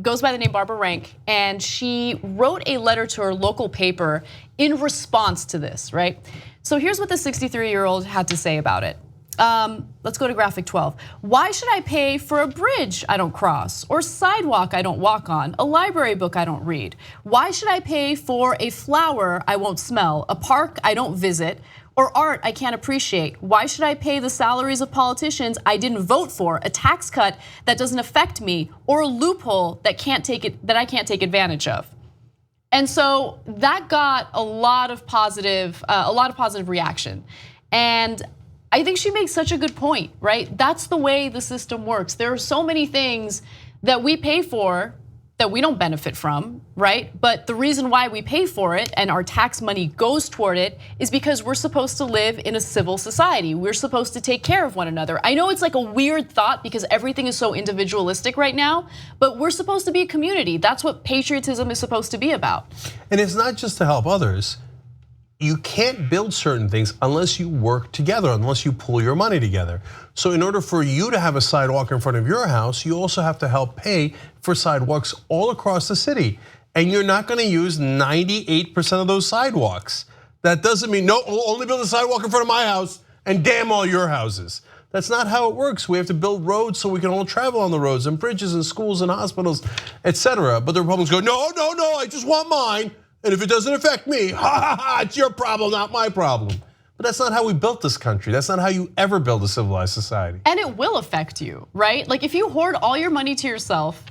goes by the name Barbara Rank, and she wrote a letter to her local paper in response to this, right? So here's what the 63-year-old had to say about it. Let's go to graphic 12. Why should I pay for a bridge I don't cross, or sidewalk I don't walk on, a library book I don't read? Why should I pay for a flower I won't smell, a park I don't visit, or art I can't appreciate? Why should I pay the salaries of politicians I didn't vote for, a tax cut that doesn't affect me, or a loophole that I can't take advantage of? And so that got a lot of positive reaction. And I think she makes such a good point, right? That's the way the system works. There are so many things that we pay for that we don't benefit from, right? But the reason why we pay for it and our tax money goes toward it is because we're supposed to live in a civil society. We're supposed to take care of one another. I know it's like a weird thought because everything is so individualistic right now, but we're supposed to be a community. That's what patriotism is supposed to be about. And it's not just to help others. You can't build certain things unless you work together, unless you pool your money together. So in order for you to have a sidewalk in front of your house, you also have to help pay for sidewalks all across the city. And you're not gonna use 98% of those sidewalks. That doesn't mean, no, we'll only build a sidewalk in front of my house and damn all your houses. That's not how it works. We have to build roads so we can all travel on the roads, and bridges and schools and hospitals, etc. But the Republicans go, no, no, no, I just want mine. And if it doesn't affect me, ha ha ha, it's your problem, not my problem. But that's not how we built this country. That's not how you ever build a civilized society. And it will affect you, right? Like if you hoard all your money to yourself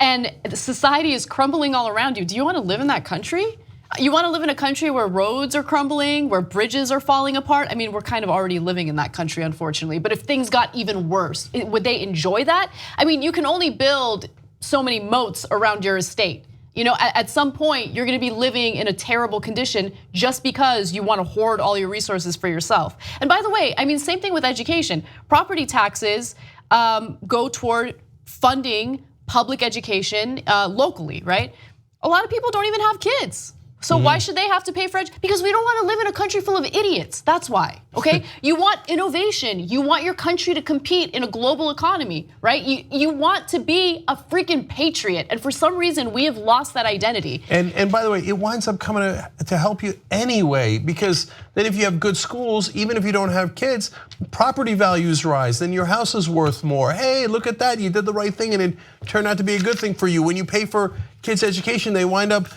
and society is crumbling all around you, do you want to live in that country? You want to live in a country where roads are crumbling, where bridges are falling apart? I mean, we're kind of already living in that country, unfortunately. But if things got even worse, would they enjoy that? I mean, you can only build so many moats around your estate. You know, at some point, you're gonna be living in a terrible condition just because you wanna hoard all your resources for yourself. And by the way, I mean, same thing with education. Property taxes go toward funding public education locally, right? A lot of people don't even have kids. So why should they have to pay for education? Because we don't want to live in a country full of idiots. That's why, okay? You want innovation. You want your country to compete in a global economy, right? You want to be a freaking patriot. And for some reason, we have lost that identity. And by the way, it winds up coming to help you anyway, because then if you have good schools, even if you don't have kids, property values rise, then your house is worth more. Hey, look at that, you did the right thing and it turned out to be a good thing for you. When you pay for kids' education, they wind up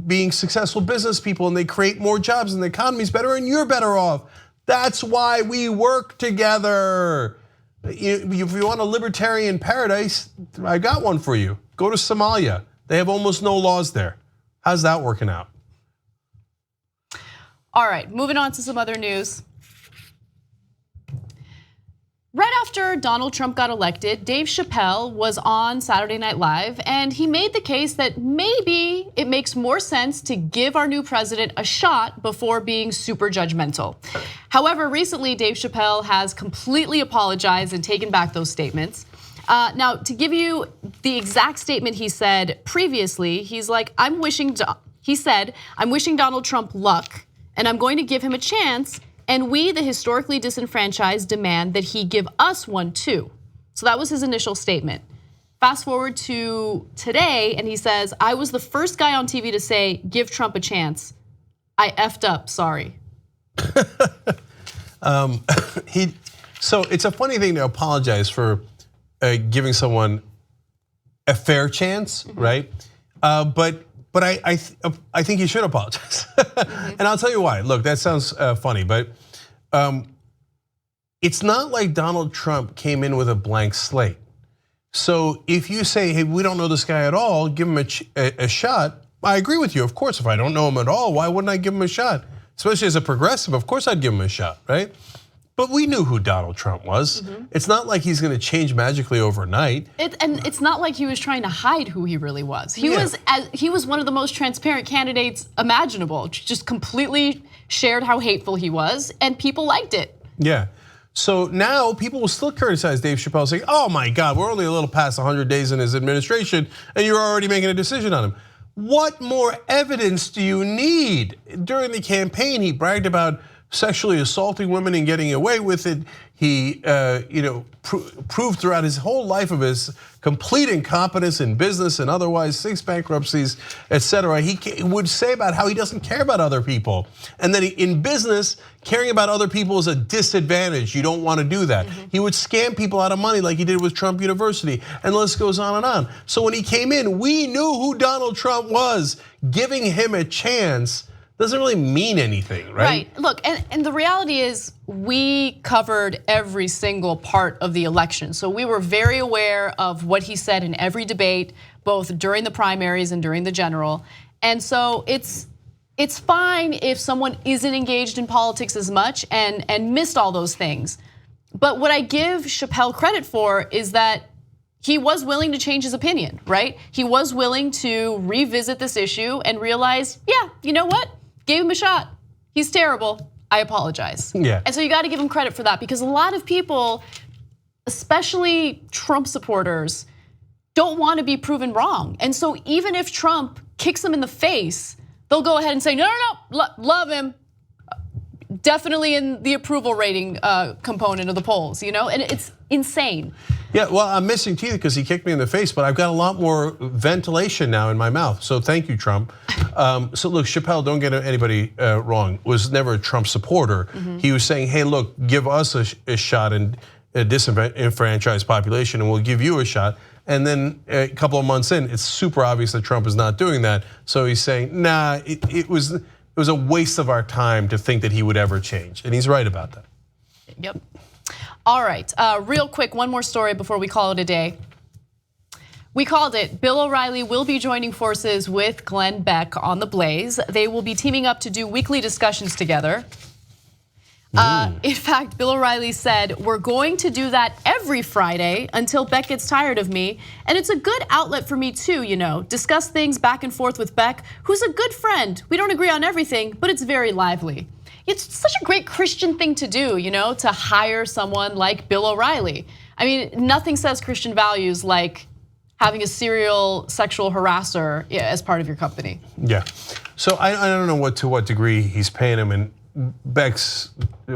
being successful business people and they create more jobs and the economy's better and you're better off. That's why we work together. If you want a libertarian paradise, I got one for you. Go to Somalia. They have almost no laws there. How's that working out? All right, moving on to some other news. Right after Donald Trump got elected, Dave Chappelle was on Saturday Night Live and he made the case that maybe it makes more sense to give our new president a shot before being super judgmental. However, recently Dave Chappelle has completely apologized and taken back those statements. Now, to give you the exact statement he said previously, he said, I'm wishing Donald Trump luck and I'm going to give him a chance. And we, the historically disenfranchised, demand that he give us one too. So that was his initial statement. Fast forward to today, and he says, I was the first guy on TV to say, give Trump a chance. I effed up, sorry. So it's a funny thing to apologize for giving someone a fair chance, right? But I think he should apologize, and I'll tell you why. Look, that sounds funny, but it's not like Donald Trump came in with a blank slate. So if you say, hey, we don't know this guy at all, give him a shot. I agree with you. Of course, if I don't know him at all, why wouldn't I give him a shot? Especially as a progressive, of course I'd give him a shot, right? But we knew who Donald Trump was. It's not like he's going to change magically overnight. And it's not like he was trying to hide who he really was. He was one of the most transparent candidates imaginable. Just completely shared how hateful he was, and people liked it. Yeah. So now people will still criticize Dave Chappelle, saying, "Oh my God, we're only a little past 100 days in his administration, and you're already making a decision on him." What more evidence do you need? During the campaign, he bragged about sexually assaulting women and getting away with it. He, proved throughout his whole life of his complete incompetence in business and otherwise, 6 bankruptcies, etc. He would say about how he doesn't care about other people, and that in business, caring about other people is a disadvantage. You don't want to do that. He would scam people out of money like he did with Trump University, and the list goes on and on. So when he came in, we knew who Donald Trump was. Giving him a chance doesn't really mean anything, right? Right. Look, and the reality is we covered every single part of the election. So we were very aware of what he said in every debate, both during the primaries and during the general. And so it's fine if someone isn't engaged in politics as much and missed all those things. But what I give Chappelle credit for is that he was willing to change his opinion, right? He was willing to revisit this issue and realize, yeah, you know what? Gave him a shot. He's terrible. I apologize. Yeah. And so you got to give him credit for that, because a lot of people, especially Trump supporters, don't want to be proven wrong. And so even if Trump kicks them in the face, they'll go ahead and say, no, love him. Definitely in the approval rating component of the polls, and it's insane. Yeah, well, I'm missing teeth because he kicked me in the face, but I've got a lot more ventilation now in my mouth. So thank you, Trump. So look, Chappelle, don't get anybody wrong, was never a Trump supporter. He was saying, hey, look, give us a shot in a disenfranchised population, and we'll give you a shot. And then a couple of months in, it's super obvious that Trump is not doing that. So he's saying, nah, it was a waste of our time to think that he would ever change. And he's right about that. Yep. All right, real quick, one more story before we call it a day. We called it. Bill O'Reilly will be joining forces with Glenn Beck on The Blaze. They will be teaming up to do weekly discussions together. In fact, Bill O'Reilly said, we're going to do that every Friday until Beck gets tired of me. And it's a good outlet for me too, discuss things back and forth with Beck, who's a good friend. We don't agree on everything, but it's very lively. It's such a great Christian thing to do, to hire someone like Bill O'Reilly. I mean, nothing says Christian values like having a serial sexual harasser as part of your company. Yeah, so I don't know to what degree he's paying him, and Beck's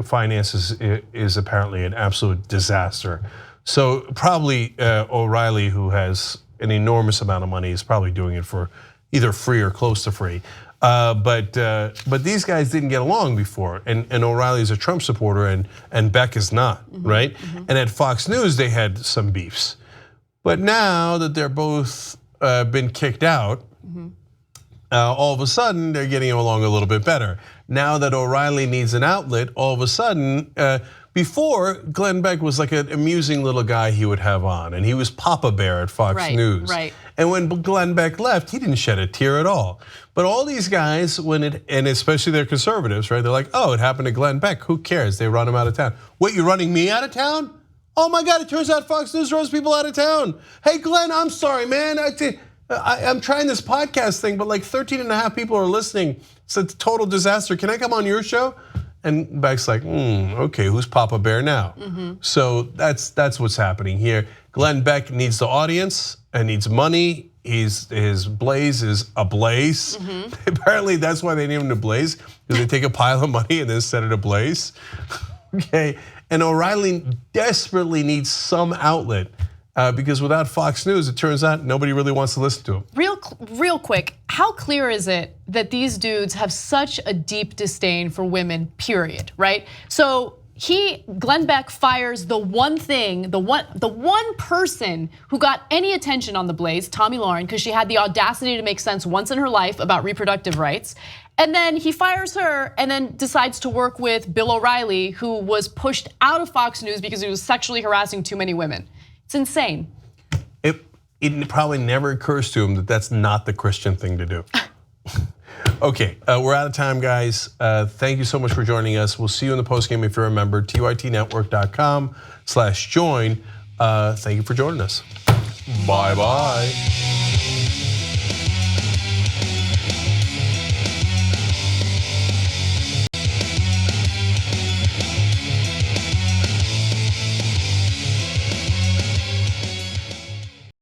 finances is apparently an absolute disaster. So probably O'Reilly, who has an enormous amount of money, is probably doing it for either free or close to free. But these guys didn't get along before, and O'Reilly is a Trump supporter, and Beck is not, right? And at Fox News they had some beefs, but now that they're both been kicked out, all of a sudden they're getting along a little bit better. Now that O'Reilly needs an outlet, all of a sudden, before Glenn Beck was like an amusing little guy he would have on, and he was Papa Bear at Fox News. Right. And when Glenn Beck left, he didn't shed a tear at all. But all these guys, and especially they're conservatives, right? They're like, oh, it happened to Glenn Beck. Who cares? They run him out of town. What, you're running me out of town? Oh my God, it turns out Fox News runs people out of town. Hey, Glenn, I'm sorry, man. I'm trying this podcast thing, but like 13.5 people are listening. It's a total disaster. Can I come on your show? And Beck's like, okay, who's Papa Bear now? So that's what's happening here. Glenn Beck needs the audience and needs money. His Blaze is ablaze. Apparently that's why they named him the Blaze, because they take a pile of money and then set it ablaze. Okay, and O'Reilly desperately needs some outlet. Because without Fox News, it turns out nobody really wants to listen to him. Real quick, how clear is it that these dudes have such a deep disdain for women, period, right? So Glenn Beck fires the one person who got any attention on the Blaze, Tomi Lahren, because she had the audacity to make sense once in her life about reproductive rights. And then he fires her and then decides to work with Bill O'Reilly, who was pushed out of Fox News because he was sexually harassing too many women. It's insane. It probably never occurs to him that that's not the Christian thing to do. Okay, we're out of time, guys. Thank you so much for joining us. We'll see you in the postgame if you're a member, tytnetwork.com/join. Thank you for joining us. Bye-bye.